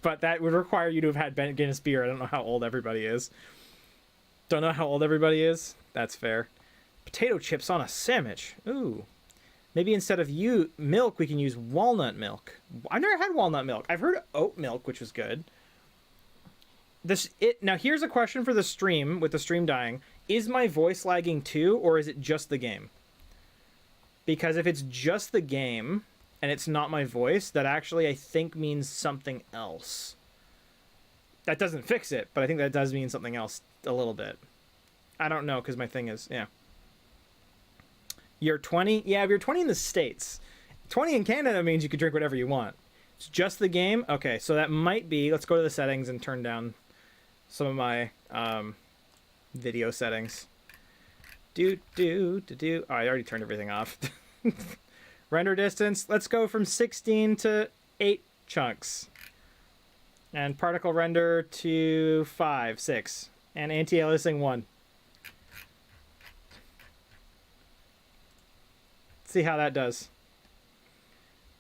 But that would require you to have had Guinness beer. I don't know how old everybody is. Don't know how old everybody is? That's fair. Potato chips on a sandwich. Ooh. Maybe instead of milk, we can use walnut milk. I've never had walnut milk. I've heard oat milk, which was good. Now, here's a question for the stream, with the stream dying. Is my voice lagging too, or is it just the game? Because if it's just the game, and it's not my voice, that actually I think means something else. That doesn't fix it, but I think that does mean something else a little bit. I don't know, because my thing is, yeah. You're 20? Yeah, if you're 20 in the States. 20 in Canada means you can drink whatever you want. It's just the game? Okay, so that might be... Let's go to the settings and turn down some of my video settings. Oh, I already turned everything off. Render distance. Let's go from 16 to 8 chunks. And particle render to 5, 6. And anti-aliasing 1. See how that does.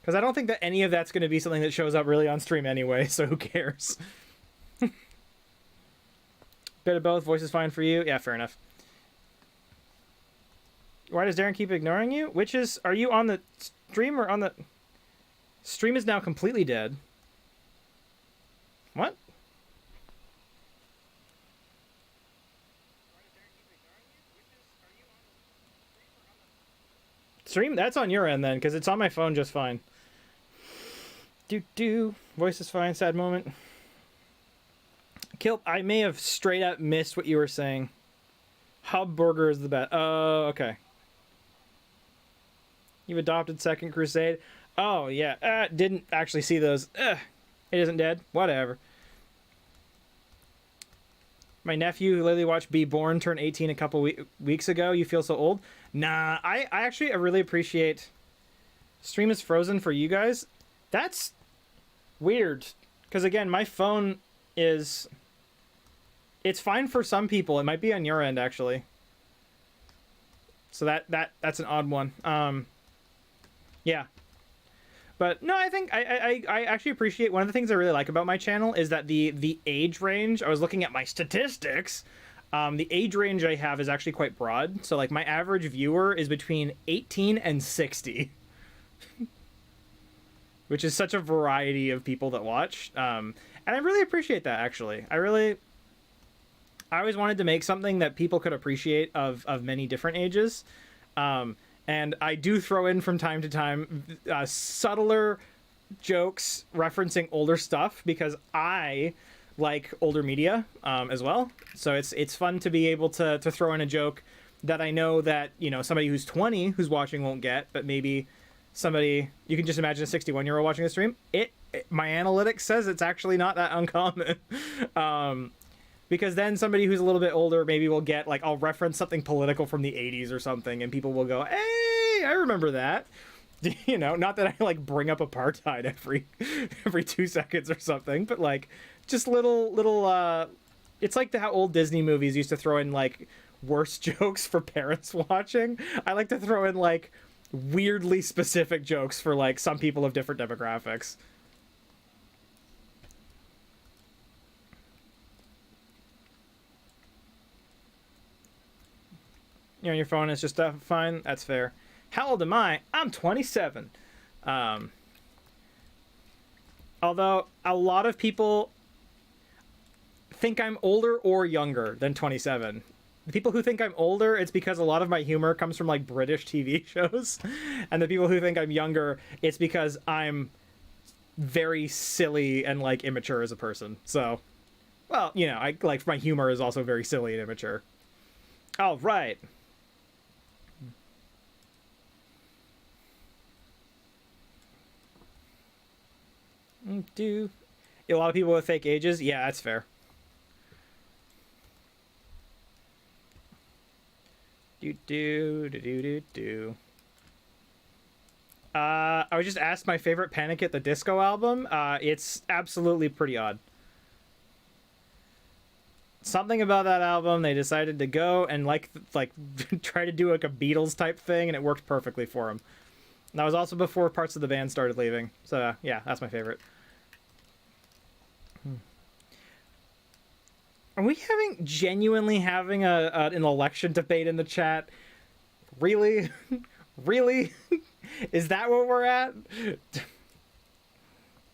Because I don't think that any of that's going to be something that shows up really on stream anyway, so who cares? Bit of both. Voice is fine for you. Yeah, fair enough. Why does Darren keep ignoring you? Which is... Are you on the stream or on the... Stream is now completely dead. What? Stream? That's on your end then, because it's on my phone just fine. Voice is fine. Sad moment. Kilp, I may have straight up missed what you were saying. Hub Burger is the best. Oh, okay. You've adopted Second Crusade. Oh, yeah. Didn't actually see those. It isn't dead. Whatever. My nephew who lately watched Be Born turn 18 a couple weeks ago. You feel so old? Nah, I actually really appreciate... Stream is frozen for you guys. That's weird. Because again, my phone is... It's fine for some people. It might be on your end, actually. So that's an odd one. Yeah. But no, I think I actually appreciate... One of the things I really like about my channel is that the age range... I was looking at my statistics. The age range I have is actually quite broad. So like my average viewer is between 18 and 60. Which is such a variety of people that watch. And I really appreciate that, actually. I always wanted to make something that people could appreciate of many different ages. And I do throw in from time to time subtler jokes referencing older stuff because I like older media as well. So it's fun to be able to throw in a joke that I know that, you know, somebody who's 20 who's watching won't get, but maybe somebody, you can just imagine a 61-year-old watching the stream. My analytics says it's actually not that uncommon. Because then somebody who's a little bit older maybe will get, like, I'll reference something political from the 80s or something, and people will go, hey, I remember that. You know, not that I, like, bring up apartheid every 2 seconds or something, but, like, just little it's like how old Disney movies used to throw in, like, worse jokes for parents watching. I like to throw in, like, weirdly specific jokes for, like, some people of different demographics. You know, your phone is just fine. That's fair. How old am I? I'm 27. Although a lot of people think I'm older or younger than 27. The people who think I'm older, it's because a lot of my humor comes from, like, British TV shows. And the people who think I'm younger, it's because I'm very silly and, like, immature as a person. So, well, you know, my humor is also very silly and immature. All right. A lot of people with fake ages. Yeah, that's fair. I was just asked my favorite Panic at the Disco album. It's absolutely pretty odd. Something about that album, they decided to go and like try to do like a Beatles type thing, and it worked perfectly for them. And that was also before parts of the band started leaving. So yeah, that's my favorite. Are we genuinely having an election debate in the chat? Really? Really? Is that what we're at?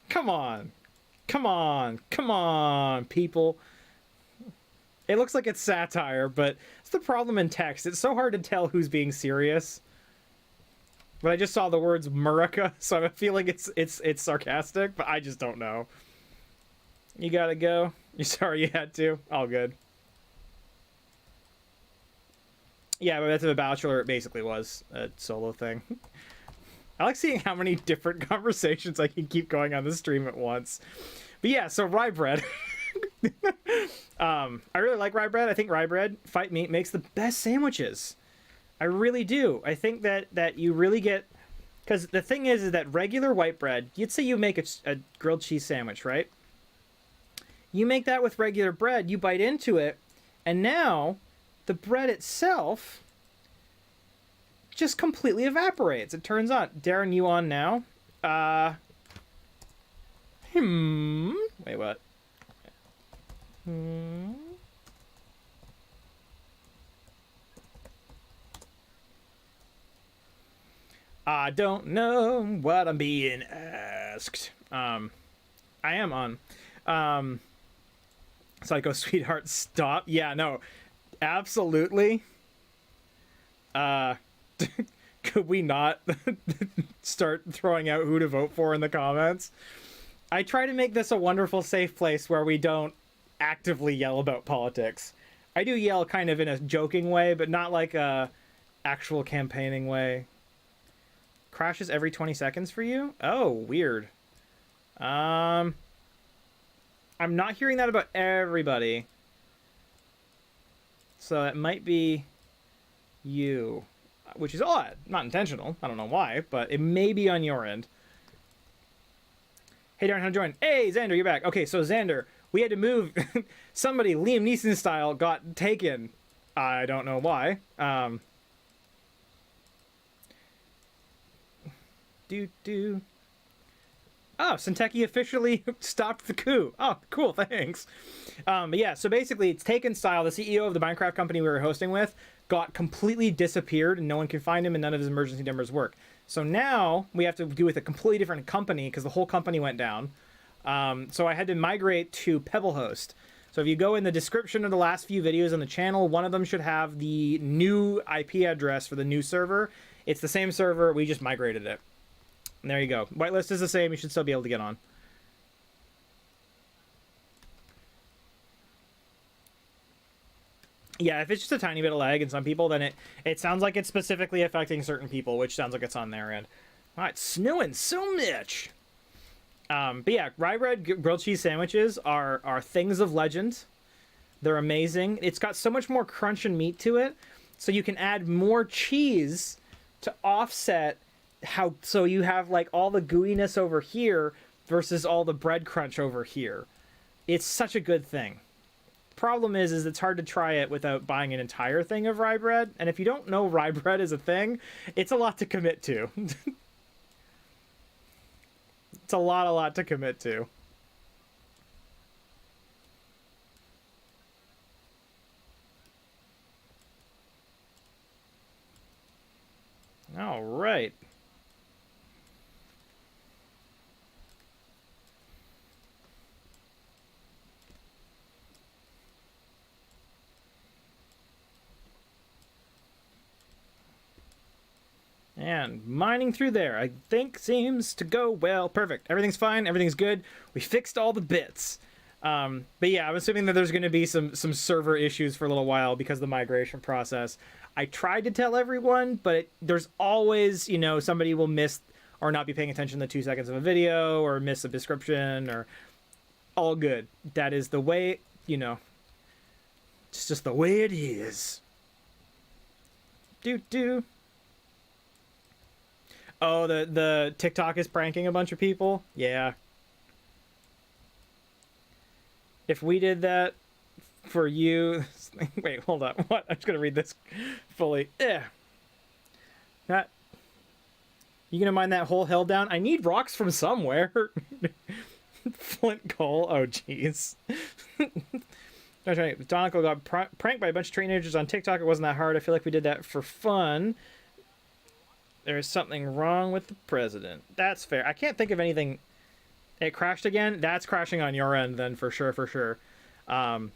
Come on. Come on. Come on, people. It looks like it's satire, but it's the problem in text. It's so hard to tell who's being serious. But I just saw the words Murica, so I have a feeling it's sarcastic, but I just don't know. You gotta go. You're sorry you had to. All good. Yeah, but that's a Bachelor. It basically was a solo thing. I like seeing how many different conversations I can keep going on the stream at once. But yeah, so Rye Bread. I really like Rye Bread. I think Rye Bread, fight meat, makes the best sandwiches. I really do. I think that you really get... Because the thing is that regular white bread, you'd say you make a grilled cheese sandwich, right? You make that with regular bread, you bite into it, and now the bread itself just completely evaporates. It turns on. Darren, you on now? Wait, what? I don't know what I'm being asked. I am on. Psycho Sweetheart, stop. Yeah, no. Absolutely. Could we not start throwing out who to vote for in the comments? I try to make this a wonderful, safe place where we don't actively yell about politics. I do yell kind of in a joking way, but not like a actual campaigning way. Crashes every 20 seconds for you? Oh, weird. I'm not hearing that about everybody. So it might be you, which is odd. Not intentional. I don't know why, but it may be on your end. Hey, Darren, how to join? Hey, Xander, you're back. Okay, so Xander, we had to move. Somebody, Liam Neeson style, got taken. I don't know why. Oh, Senteki officially stopped the coup. Oh, cool, thanks. But yeah, so basically, it's Taken Style, the CEO of the Minecraft company we were hosting with, got completely disappeared, and no one can find him, and none of his emergency numbers work. So now, we have to do with a completely different company, because the whole company went down. So I had to migrate to Pebblehost. So if you go in the description of the last few videos on the channel, one of them should have the new IP address for the new server. It's the same server, we just migrated it. And there you go. Whitelist is the same. You should still be able to get on. Yeah, if it's just a tiny bit of lag in some people, then it sounds like it's specifically affecting certain people, which sounds like it's on their end. Wow, it's snowing so much. But yeah, rye bread grilled cheese sandwiches are things of legend. They're amazing. It's got so much more crunch and meat to it, so you can add more cheese to offset how. So you have like all the gooiness over here versus all the bread crunch over here. It's such a good thing. Problem is it's hard to try it without buying an entire thing of rye bread, and if you don't know rye bread is a thing, it's a lot to commit to. It's a lot to commit to. All right. And mining through there, I think seems to go well. Perfect. Everything's fine. Everything's good. We fixed all the bits. But yeah, I'm assuming that there's going to be some server issues for a little while because of the migration process. I tried to tell everyone, but there's always, you know, somebody will miss or not be paying attention to 2 seconds of a video or miss a description or all good. That is the way, you know, it's just the way it is. Do. Oh, the TikTok is pranking a bunch of people? Yeah. If we did that for you... Wait, hold on. What? I'm just going to read this fully. Not... You gonna mine that whole hill down? I need rocks from somewhere. Flint coal. Oh, jeez. Donegal got pranked by a bunch of teenagers on TikTok. It wasn't that hard. I feel like we did that for fun. There's something wrong with the president. That's fair. I can't think of anything. It crashed again? That's crashing on your end then, for sure. The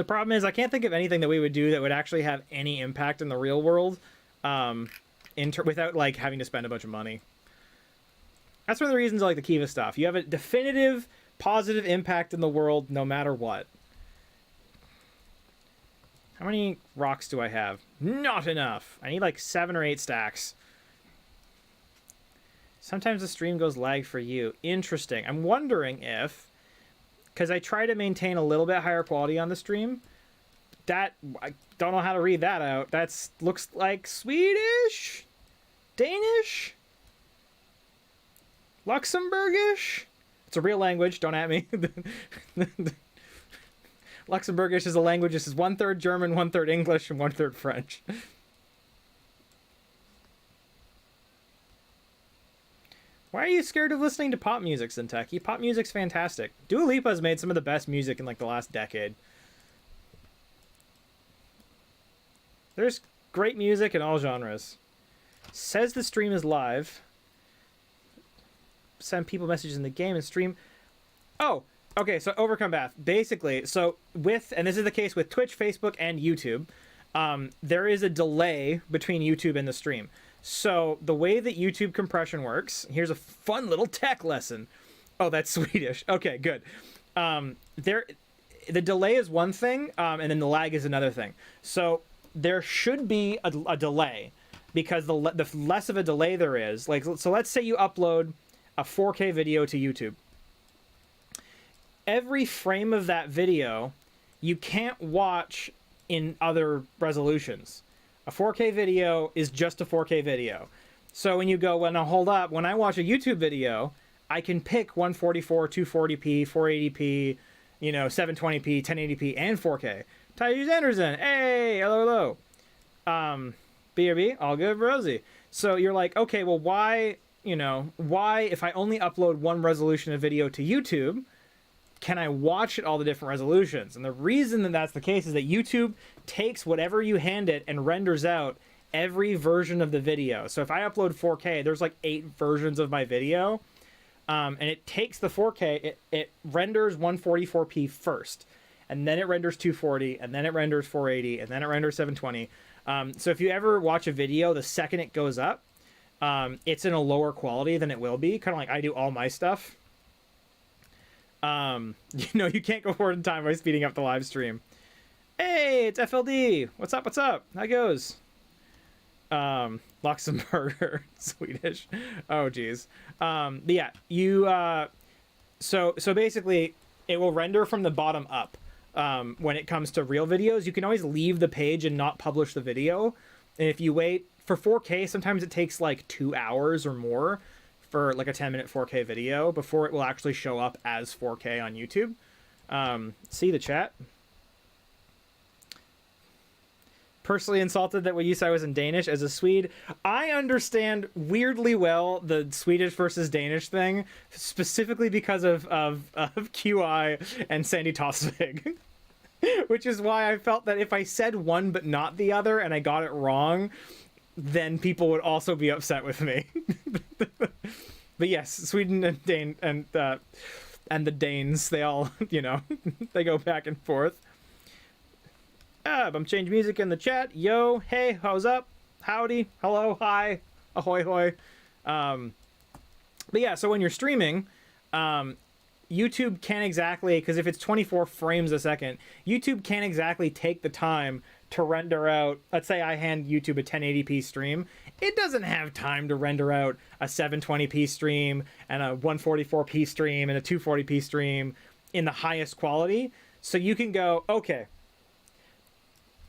problem is I can't think of anything that we would do that would actually have any impact in the real world without like having to spend a bunch of money. That's one of the reasons I like the Kiva stuff. You have a definitive positive impact in the world no matter what. How many rocks do I have? Not enough. I need like 7 or 8 stacks. Sometimes the stream goes lag for you. Interesting. I'm wondering if, because I try to maintain a little bit higher quality on the stream, that, I don't know how to read that out. That looks like Swedish? Danish? Luxembourgish? It's a real language, don't at me. Luxembourgish is a language. This is 1/3 German, 1/3 English, and 1/3 French. Why are you scared of listening to pop music, Sinteki? Pop music's fantastic. Dua Lipa's made some of the best music in like the last decade. There's great music in all genres. Says the stream is live. Send people messages in the game and stream. Oh, okay, so Overcome Bath. Basically, and this is the case with Twitch, Facebook, and YouTube, there is a delay between YouTube and the stream. So the way that YouTube compression works, here's a fun little tech lesson. Oh, that's Swedish. Okay, good. The delay is one thing, and then the lag is another thing. So there should be a delay, because the less of a delay there is. Like, so let's say you upload a 4K video to YouTube. Every frame of that video you can't watch in other resolutions. A 4K video is just a 4K video. So when you go, well, now hold up, when I watch a YouTube video, I can pick 144, 240p, 480p, 720p, 1080p, and 4K. Tyus Anderson, hey, hello. BRB, all good, Rosie. So you're like, okay, well, why, if I only upload one resolution of video to YouTube, can I watch it all the different resolutions? And the reason that that's the case is that YouTube takes whatever you hand it and renders out every version of the video. So if I upload 4K, there's like 8 versions of my video. And it takes the 4K, it renders 144p first. And then it renders 240, and then it renders 480, and then it renders 720. So if you ever watch a video, the second it goes up, it's in a lower quality than it will be. Kind of like I do all my stuff. You can't go forward in time by speeding up the live stream. Hey, it's FLD. What's up? How goes? Luxembourger, Swedish. Oh geez. But yeah, you so basically it will render from the bottom up. When it comes to real videos, you can always leave the page and not publish the video. And if you wait for 4K, sometimes it takes like 2 hours or more for like a 10-minute 4K video before it will actually show up as 4K on YouTube. See the chat? Personally insulted that when you said I was in Danish as a Swede. I understand weirdly well the Swedish versus Danish thing, specifically because of QI and Sandy Tossvig. Which is why I felt that if I said one but not the other and I got it wrong, then people would also be upset with me. But yes, Sweden and Dane and the Danes, they all, you know, they go back and forth. I'm changing music in the chat. Yo, hey, how's up? Howdy, hello, hi, ahoy hoy. But yeah, so when you're streaming, YouTube can't exactly, because if it's 24 frames a second, YouTube can't exactly take the time to render out, let's say I hand YouTube a 1080p stream, it doesn't have time to render out a 720p stream and a 144p stream and a 240p stream in the highest quality. So you can go, okay,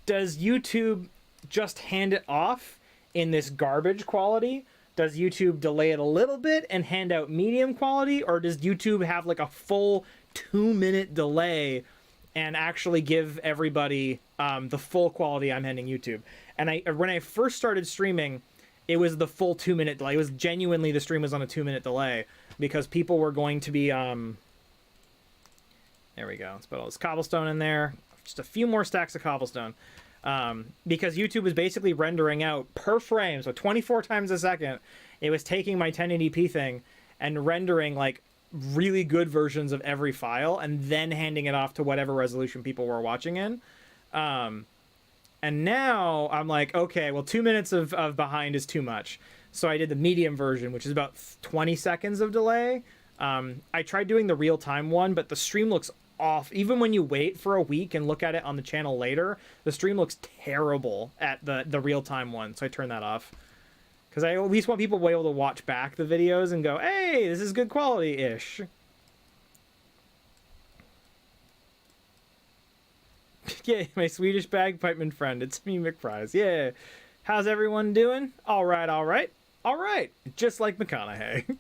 does YouTube just hand it off in this garbage quality? Does YouTube delay it a little bit and hand out medium quality? Or does YouTube have like a full 2-minute delay and actually give everybody the full quality I'm handing YouTube? And when I first started streaming, it was the full 2-minute delay. It was genuinely, the stream was on a 2-minute delay because people were going to be, there we go. Let's put all this cobblestone in there. Just a few more stacks of cobblestone. Because YouTube was basically rendering out per frame, so 24 times a second. It was taking my 1080p thing and rendering like really good versions of every file and then handing it off to whatever resolution people were watching in. And now I'm like, okay, well, 2 minutes of behind is too much. So I did the medium version, which is about 20 seconds of delay. I tried doing the real-time one, but the stream looks off. Even when you wait for a week and look at it on the channel later, the stream looks terrible at the real-time one. So I turned that off. Because I at least want people to be able to watch back the videos and go, hey, this is good quality-ish. Yeah, my Swedish bagpipeman friend. It's me, McFries. Yeah. How's everyone doing? All right, all right. All right. Just like McConaughey.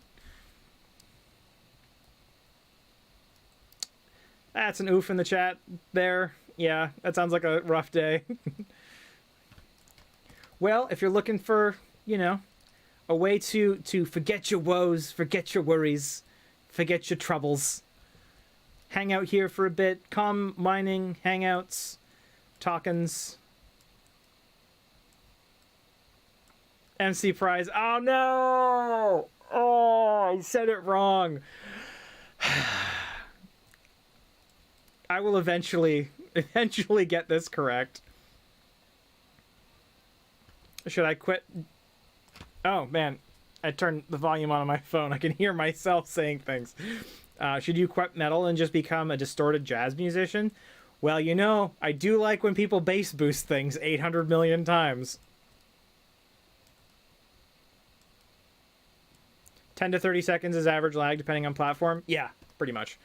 That's an oof in the chat there. Yeah, that sounds like a rough day. Well, if you're looking for, you know, a way to forget your woes, forget your worries, forget your troubles, hang out here for a bit, calm mining, hangouts, talkins. MC Prize. Oh no! Oh, I said it wrong. I will eventually get this correct. Should I quit? Oh man, I turned the volume on my phone. I can hear myself saying things. Should you quit metal and just become a distorted jazz musician? Well, you know, I do like when people bass boost things 800 million times. 10 to 30 seconds is average lag depending on platform. Yeah, pretty much.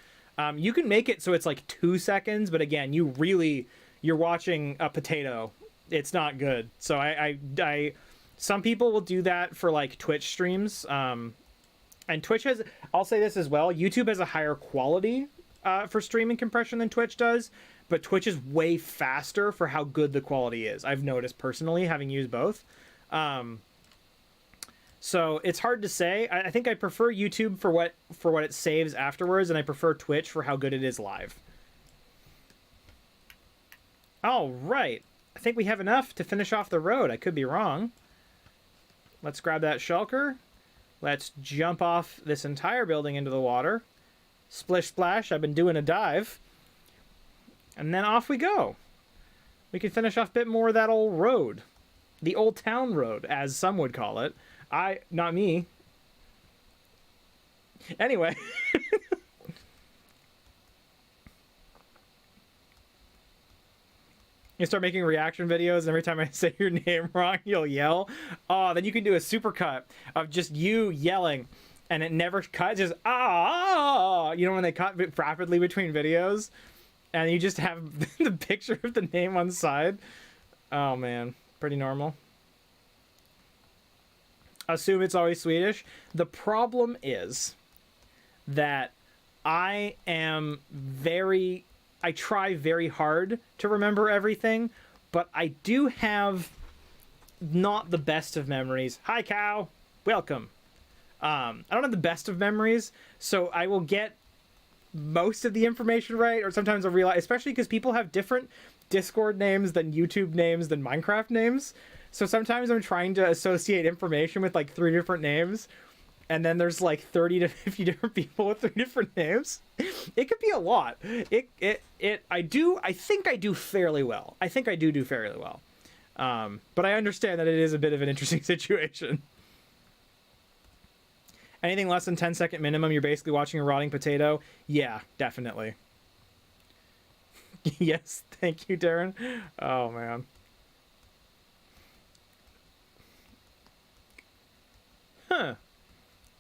You can make it so it's like 2 seconds, but again, you're watching a potato. It's not good. So some people will do that for like Twitch streams. And Twitch has, I'll say this as well, YouTube has a higher quality for streaming compression than Twitch does, but Twitch is way faster for how good the quality is. I've noticed personally, having used both. So it's hard to say. I think I prefer YouTube for what it saves afterwards, and I prefer Twitch for how good it is live. All right. I think we have enough to finish off the road. I could be wrong. Let's grab that shulker. Let's jump off this entire building into the water. Splish splash. I've been doing a dive. And then off we go. We can finish off a bit more of that old road. The old town road, as some would call it. Not me. Anyway. You start making reaction videos, and every time I say your name wrong, you'll yell. Oh, then you can do a supercut of just you yelling, and it never cuts. Just ah, you know when they cut rapidly between videos, and you just have the picture of the name on the side. Oh man, pretty normal. Assume it's always Swedish. The problem is that I try very hard to remember everything, but I do have not the best of memories. Hi, cow. Welcome. I don't have the best of memories, so I will get most of the information right, or sometimes I'll realize, especially because people have different Discord names than YouTube names than Minecraft names. So sometimes I'm trying to associate information with like 3 different names, and then there's like 30 to 50 different people with 3 different names. It could be a lot. I think I do fairly well. I think I do fairly well. But I understand that it is a bit of an interesting situation. Anything less than 10-second minimum, you're basically watching a rotting potato. Yeah, definitely. Yes, thank you, Darren. Oh, man. Huh.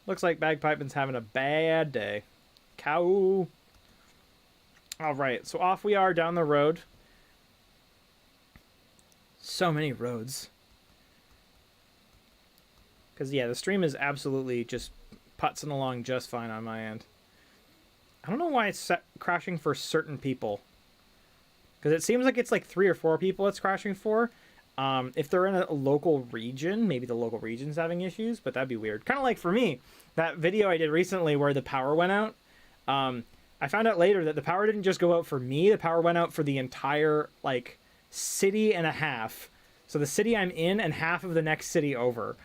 Looks like Bagpiping's having a bad day. Cow. Alright, so off we are down the road. So many roads. Because, yeah, the stream is absolutely just putzing along just fine on my end. I don't know why it's crashing for certain people. Because it seems like it's like 3 or 4 people it's crashing for. If they're in a local region, maybe the local region's having issues, but that'd be weird. Kind of like for me, that video I did recently where the power went out. I found out later that the power didn't just go out for me, the power went out for the entire, like, city and a half. So the city I'm in and half of the next city over.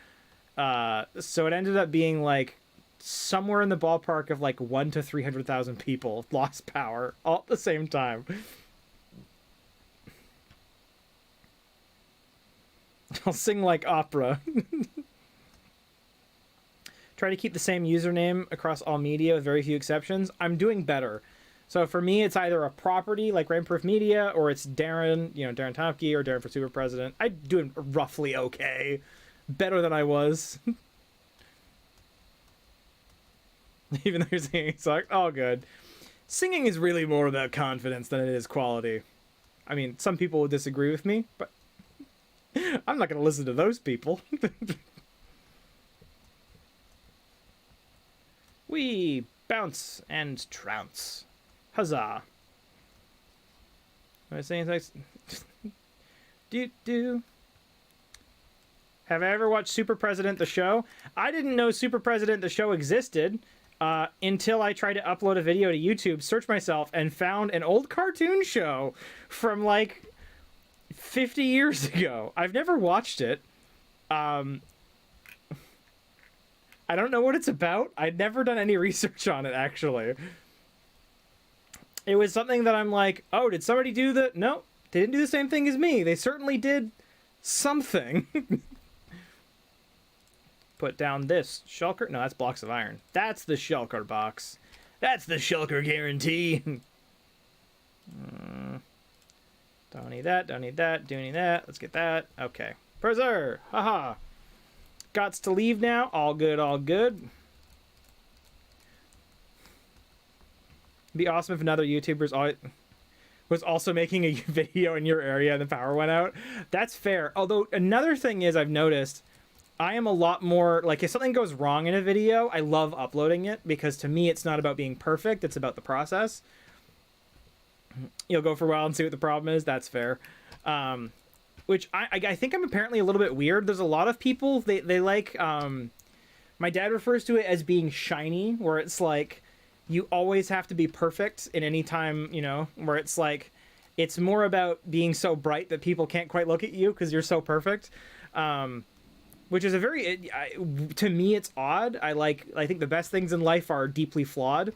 So it ended up being, like, somewhere in the ballpark of, like, 1 to 300,000 people lost power all at the same time. I'll sing like opera. Try to keep the same username across all media with very few exceptions. I'm doing better. So for me, it's either a property like Rainproof Media, or it's Darren, Darren Topke, or Darren for Super President. I'm doing roughly okay. Better than I was. Even though you're singing sucks. Oh, good. Singing is really more about confidence than it is quality. I mean, some people will disagree with me, but I'm not going to listen to those people. We bounce and trounce. Huzzah. Am I saying things? Do. Have I ever watched Super President the show? I didn't know Super President the show existed until I tried to upload a video to YouTube, searched myself, and found an old cartoon show from like 50 years ago. I've never watched it. I don't know what it's about. I'd never done any research on it, actually. It was something that I'm like, oh, did somebody do the... No, they didn't do the same thing as me. They certainly did something. Put down this shulker. No, that's blocks of iron. That's the shulker box. That's the shulker guarantee. Don't need that, don't need that, do need that. Let's get that. Okay. Preserve. Haha. Gots to leave now. All good, all good. Be awesome if another YouTuber was also making a video in your area and the power went out. That's fair. Although, another thing is I've noticed, I am a lot more, like, if something goes wrong in a video, I love uploading it, because to me it's not about being perfect, it's about the process. You'll go for a while and see what the problem is. That's fair. Which I think I'm apparently a little bit weird. There's a lot of people, they like, my dad refers to it as being shiny, where it's like, you always have to be perfect in any time, where it's like, it's more about being so bright that people can't quite look at you because you're so perfect. Which is a very, to me, it's odd. I think the best things in life are deeply flawed.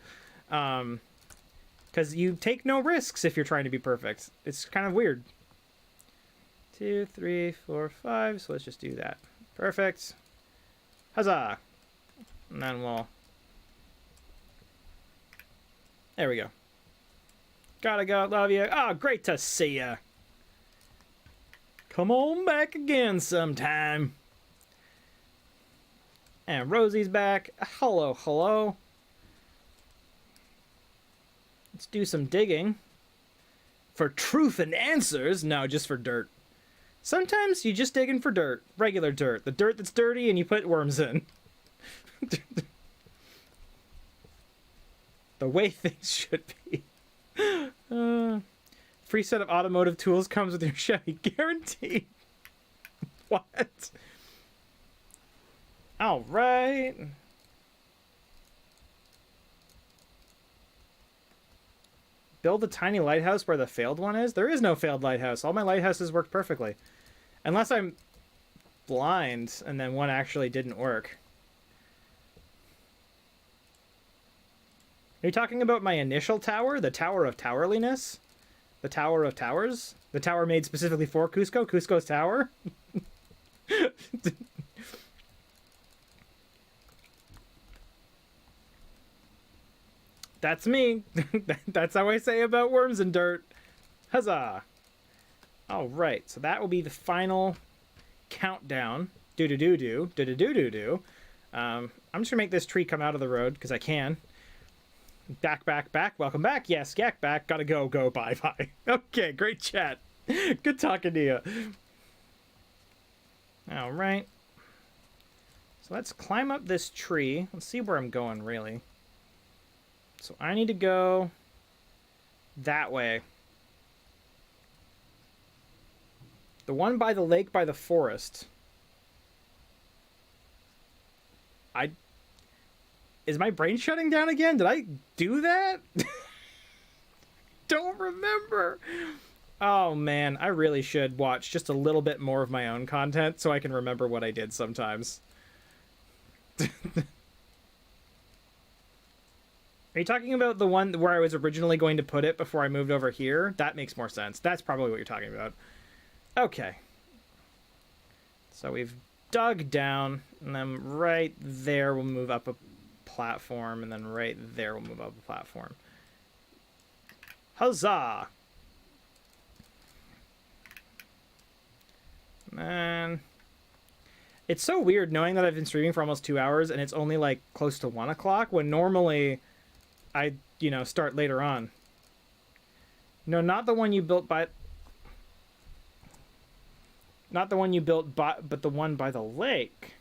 Because you take no risks if you're trying to be perfect. It's kind of weird. 2, 3, 4, 5. So let's just do that. Perfect. Huzzah. And then we'll... There we go. Gotta go. Love you. Oh, great to see ya. Come on back again sometime. And Rosie's back. Hello, hello. Let's do some digging. For truth and answers? No, just for dirt. Sometimes you just digging for dirt. Regular dirt. The dirt that's dirty and you put worms in. The way things should be. Free set of automotive tools comes with your Chevy. Guaranteed. What? Alright. Build a tiny lighthouse where the failed one is? There is no failed lighthouse. All my lighthouses worked perfectly. Unless I'm blind and then one actually didn't work. Are you talking about my initial tower? The Tower of Towerliness? The Tower of Towers? The tower made specifically for Cusco? Cusco's tower? That's me. That's how I say about worms and dirt. Huzzah! Alright, so that will be the final countdown. Do-do-do-do. Do-do-do-do-do. I'm just gonna make this tree come out of the road, because I can. Back, back, back. Welcome back. Yes, yak back. Gotta go, go, bye, bye. Okay, great chat. Good talking to you. Alright. So let's climb up this tree. Let's see where I'm going, really. So I need to go that way. The one by the lake by the forest. Is my brain shutting down again? Did I do that? Don't remember. Oh man, I really should watch just a little bit more of my own content so I can remember what I did sometimes. Are you talking about the one where I was originally going to put it before I moved over here? That makes more sense. That's probably what you're talking about. Okay. So we've dug down, and then right there we'll move up a platform, and then right there we'll move up a platform. Huzzah! Man. It's so weird knowing that I've been streaming for almost 2 hours, and it's only like close to 1 o'clock, when normally I, you know, start later on. No, not the one you built by... Not the one you built by, but the one by the lake.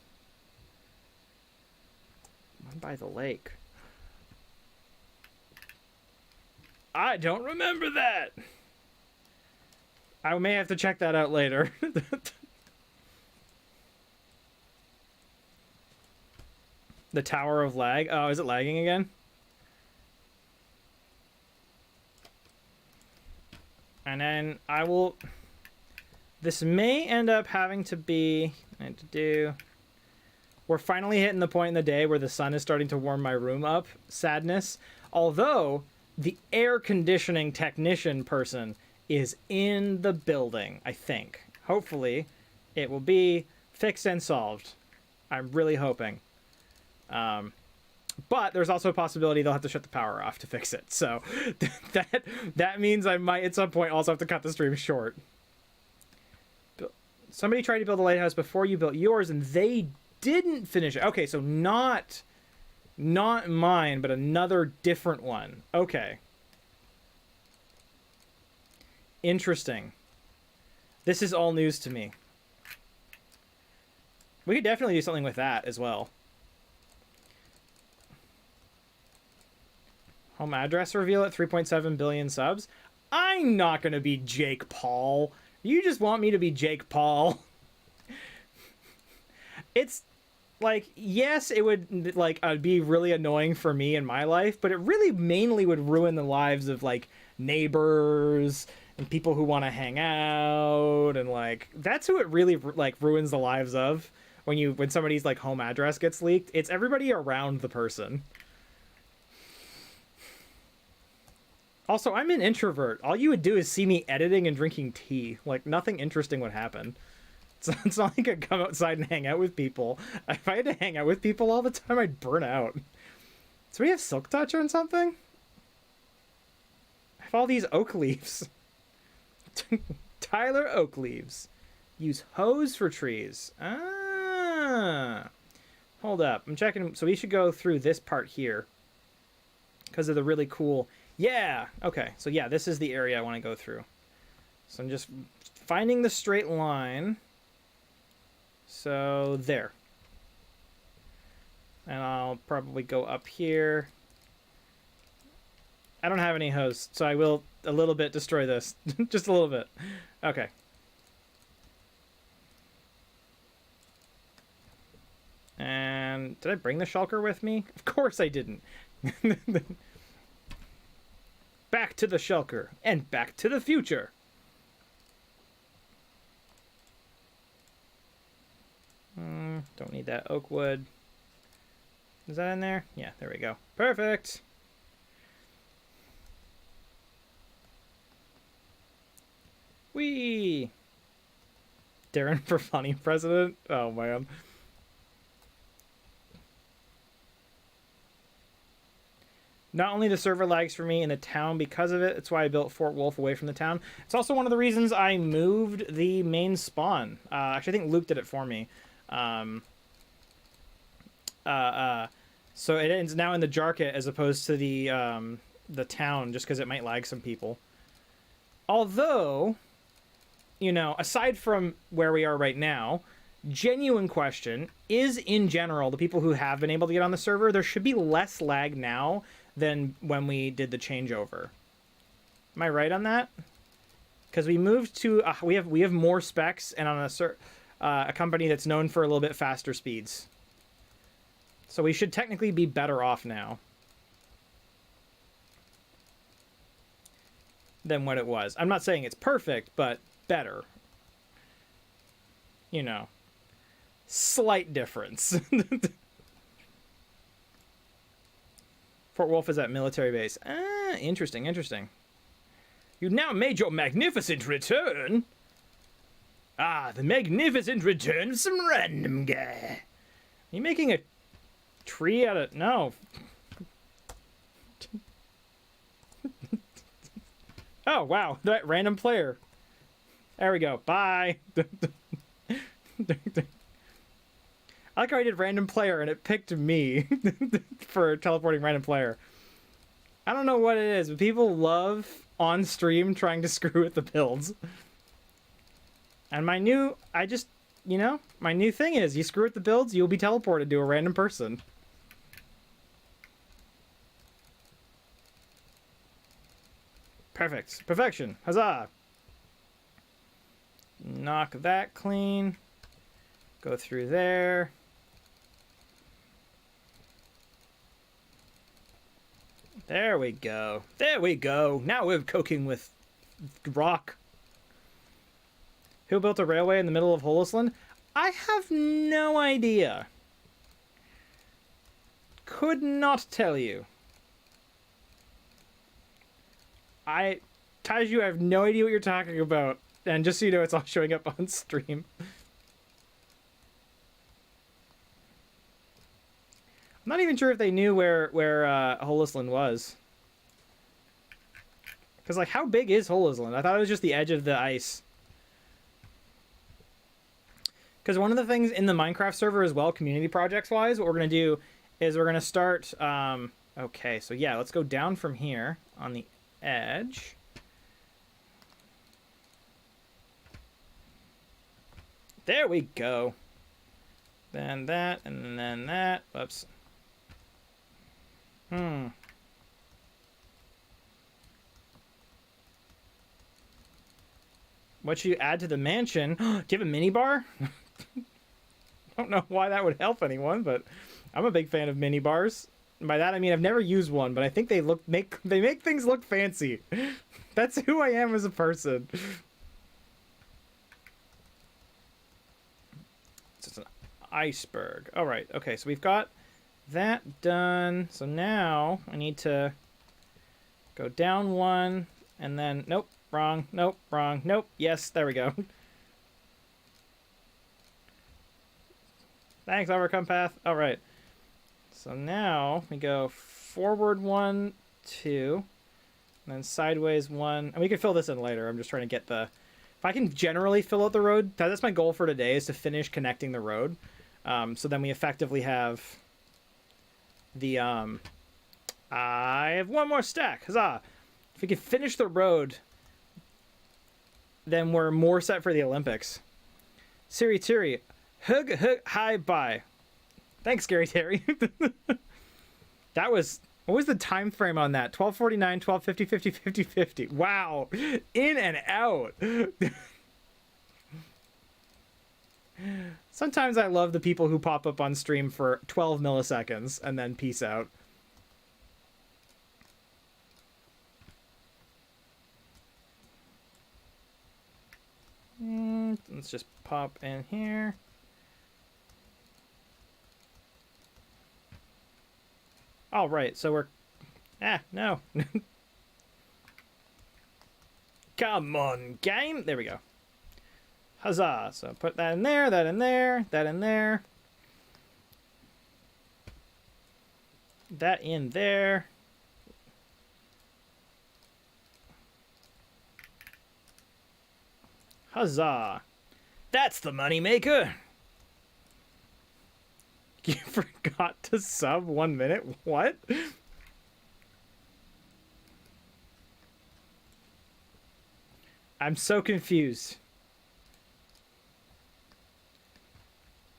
One by the lake. I don't remember that! I may have to check that out later. The Tower of Lag. Oh, is it lagging again? And then I will... This may end up having to be... We're finally hitting the point in the day where the sun is starting to warm my room up. Sadness. Although, the air conditioning technician person is in the building, I think. Hopefully, it will be fixed and solved. I'm really hoping. But there's also a possibility they'll have to shut the power off to fix it. So that means I might at some point also have to cut the stream short. Somebody tried to build a lighthouse before you built yours and they didn't finish it. Okay, so not mine, but another different one. Okay. Interesting. This is all news to me. We could definitely do something with that as well. Home address reveal at 3.7 billion subs. I'm not going to be Jake Paul. You just want me to be Jake Paul. It's like, yes, it would like be really annoying for me in my life, but it really mainly would ruin the lives of like neighbors and people who want to hang out, and like that's who it really like ruins the lives of when somebody's like home address gets leaked. It's everybody around the person. Also, I'm an introvert. All you would do is see me editing and drinking tea. Like, nothing interesting would happen. It's not like I'd come outside and hang out with people. If I had to hang out with people all the time, I'd burn out. So we have Silk Touch or something? I have all these oak leaves. Tyler Oak Leaves. use hose for trees. Ah. Hold up. I'm checking. So we should go through this part here. Because of the really cool... Yeah! Okay. So yeah, this is the area I want to go through. So I'm just finding the straight line. So there. And I'll probably go up here. I don't have any hose, so I will a little bit destroy this. Just a little bit. Okay. And did I bring the shulker with me? Of course I didn't. Back to the shulker and back to the future. Don't need that oak wood. Is that in there? Yeah, there we go. Perfect. Whee! Darren for funny president? Oh, man. Not only the server lags for me in the town because of it, it's why I built Fort Wolf away from the town. It's also one of the reasons I moved the main spawn. Actually, I think Luke did it for me. So it is now in the Jarket as opposed to the town, just because it might lag some people. Although, you know, aside from where we are right now, genuine question is, in general, the people who have been able to get on the server, there should be less lag now than when we did the changeover. Am I right on that? Because we moved to we have more specs and on a company that's known for a little bit faster speeds. So we should technically be better off now than what it was. I'm not saying it's perfect, but better. You know, slight difference. Fort Wolf is at military base. Ah, interesting, interesting. You've now made your magnificent return. Ah, the magnificent return of some random guy. Are you making a tree out of... No. Oh, wow. That random player. There we go. Bye. I like how I did random player and it picked me for teleporting random player. I don't know what it is, but people love on stream trying to screw with the builds. And my new thing is you screw with the builds, you'll be teleported to a random person. Perfect. Perfection. Huzzah. Knock that clean. Go through there. There we go. There we go. Now we're cooking with rock. Who built a railway in the middle of Holisland? I have no idea. Could not tell you. Taiju, I have no idea what you're talking about. And just so you know, it's all showing up on stream. I'm not even sure if they knew where Holisland was. Because, like, how big is Holisland? I thought it was just the edge of the ice. Because one of the things in the Minecraft server as well, community projects-wise, what we're going to do is we're going to start... okay, so yeah, let's go down from here on the edge. There we go. Then that, and then that. Whoops. What you add to the mansion? Do you have a minibar? Don't know why that would help anyone, but I'm a big fan of minibars. And by that I mean I've never used one, but I think they make things look fancy. That's who I am as a person. It's an iceberg. All right. Okay, so we've got that done. So now I need to go down one and then nope, wrong, nope, wrong, nope, yes, there we go. Thanks, overcome path. All right. So now we go forward 1, 2, and then sideways 1. And we can fill this in later. I'm just trying to get the If I can generally fill out the road, that's my goal for today, is to finish connecting the road. So then we effectively have the... I have one more stack. Huzzah! If we can finish the road, then we're more set for the Olympics. Siri Tiri. Hug, hi, bye. Thanks, Gary Terry. That was... What was the time frame on that? 12:49, 12:50, 50, 50, 50. Wow. In and out. Sometimes I love the people who pop up on stream for 12 milliseconds and then peace out. Let's just pop in here. All right, so we're... no. Come on, game. There we go. Huzzah. So put that in there, that in there, that in there. That in there. Huzzah. That's the money maker. You forgot to sub 1 minute? What? I'm so confused.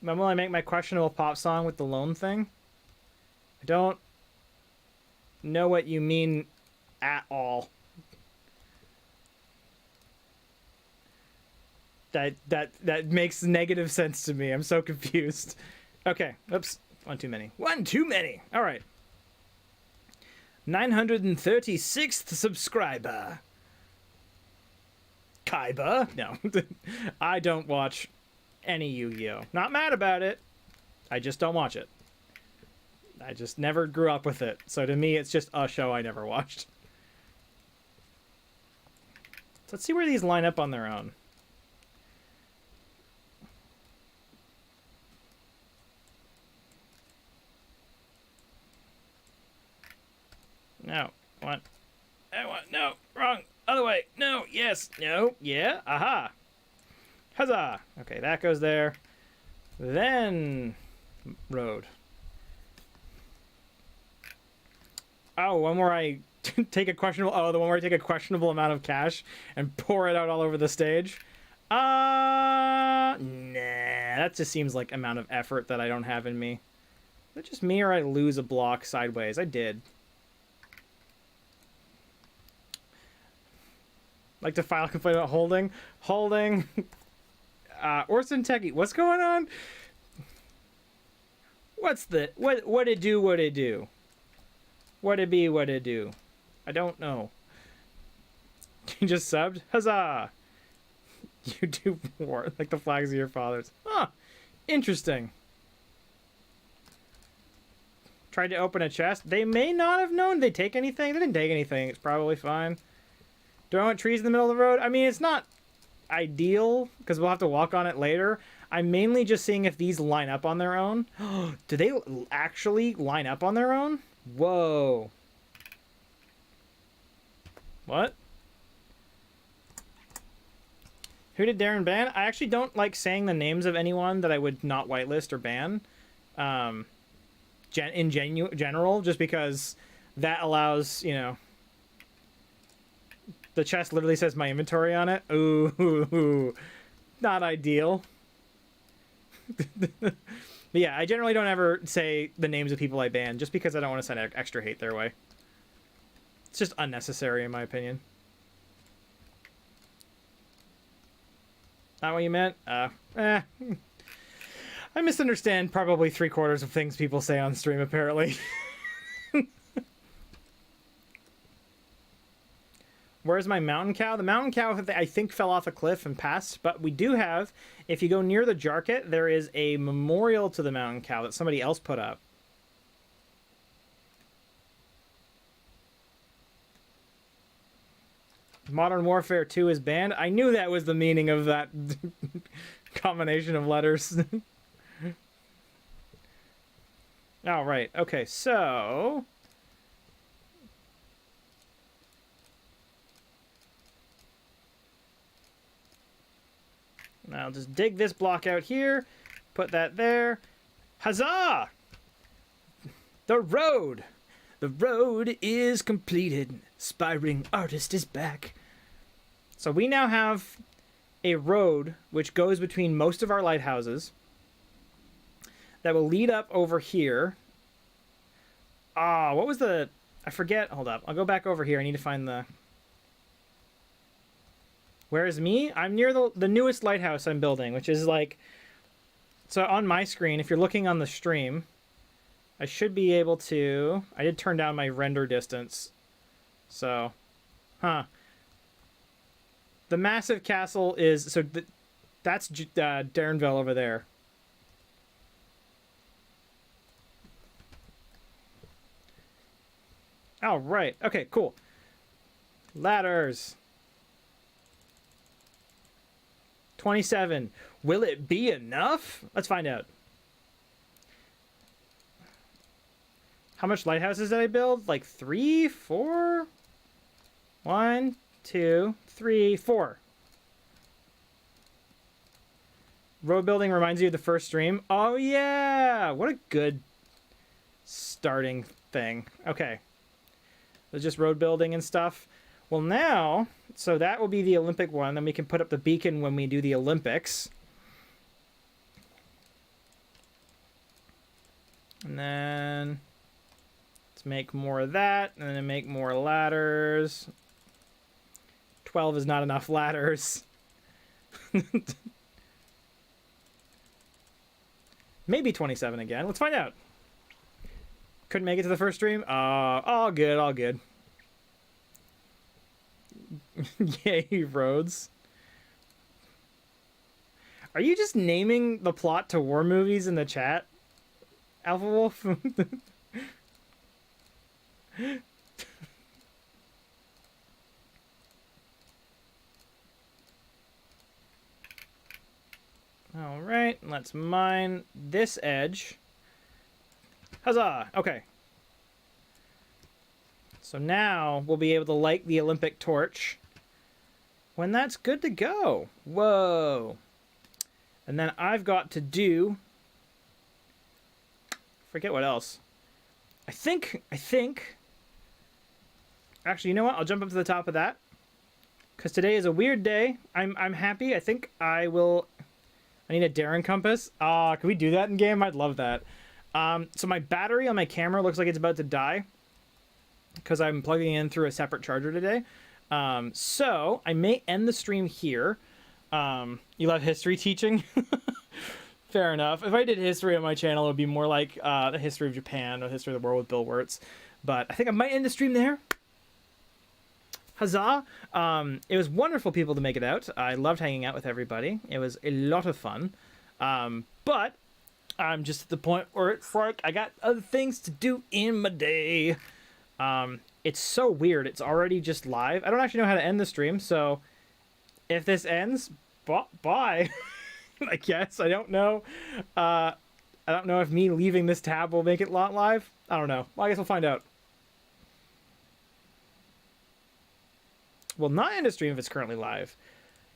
Remember when I make my questionable pop song with the loan thing? I don't know what you mean at all. That makes negative sense to me. I'm so confused. Okay. Oops. One too many. One too many. All right. 936th subscriber. Kaiba? No. I don't watch any Yu-Gi-Oh! Not mad about it. I just don't watch it. I just never grew up with it. So to me, it's just a show I never watched. So let's see where these line up on their own. No. What? I want... No. Wrong. Other way. No. Yes. No. Yeah. Aha. Huzzah. Okay, that goes there. Then... road. Oh, one where I take a questionable... Oh, the one where I take a questionable amount of cash and pour it out all over the stage? Nah. That just seems like amount of effort that I don't have in me. Is that just me or I lose a block sideways? I did. Like to file a complaint about holding. Orson Techie, what's going on? What's the... What it do? What it do? What it be? What it do? I don't know. You just subbed? Huzzah! You do war like the flags of your fathers. Huh. Interesting. Tried to open a chest. They may not have known. Did they take anything? They didn't take anything. It's probably fine. Do I want trees in the middle of the road? I mean, it's not ideal because we'll have to walk on it later. I'm mainly just seeing if these line up on their own. Do they actually line up on their own? Whoa. What? Who did Darren ban? I actually don't like saying the names of anyone that I would not whitelist or ban. In general, just because that allows, you know... The chest literally says my inventory on it. Ooh, not ideal. But yeah, I generally don't ever say the names of people I ban, just because I don't want to send extra hate their way. It's just unnecessary, in my opinion. Not what you meant? I misunderstand probably 3/4 of things people say on stream, apparently. Where's my mountain cow? The mountain cow, I think, fell off a cliff and passed. But we do have, if you go near the Jarket, there is a memorial to the mountain cow that somebody else put up. Modern Warfare 2 is banned. I knew that was the meaning of that combination of letters. All right. Okay, so... I'll just dig this block out here, put that there. Huzzah! The road! The road is completed. Aspiring artist is back. So we now have a road which goes between most of our lighthouses that will lead up over here. Ah, what was the... I forget. Hold up. I'll go back over here. I need to find the... Where is me? I'm near the newest lighthouse I'm building, which is like... So on my screen, if you're looking on the stream, I should be able to... I did turn down my render distance. So, huh. The massive castle is... So that's Darrenville over there. Oh, right. Okay, cool. Ladders. 27. Will it be enough? Let's find out. How much lighthouses did I build? Like 3, 4? 1, 2, 3, 4. Road building reminds you of the first stream. Oh, yeah. What a good starting thing. Okay. It's just road building and stuff. Well, now, so that will be the Olympic one. Then we can put up the beacon when we do the Olympics. And then let's make more of that. And then make more ladders. 12 is not enough ladders. Maybe 27 again. Let's find out. Couldn't make it to the first stream? All good, all good. Yay, roads. Are you just naming the plot to war movies in the chat, Alpha Wolf? Alright, let's mine this edge. Huzzah! Okay. So now we'll be able to light the Olympic torch when that's good to go. Whoa. And then I've got to do... Forget what else. I think... Actually, you know what? I'll jump up to the top of that. Because today is a weird day. I'm happy. I think I will... I need a Darren compass. Can we do that in game? I'd love that. So my battery on my camera looks like it's about to die because I'm plugging in through a separate charger today. So I may end the stream here. You love history teaching? Fair enough. If I did history on my channel, it would be more like the history of Japan or the history of the world with Bill Wirtz. But I think I might end the stream there. Huzzah! It was wonderful people to make it out. I loved hanging out with everybody. It was a lot of fun. But I'm just at the point where it's like I got other things to do in my day. It's so weird. It's already just live. I don't actually know how to end the stream, so if this ends, bye. I guess. I don't know. I don't know if me leaving this tab will make it not live. I don't know. Well, I guess we'll find out. Well, not end a stream if it's currently live.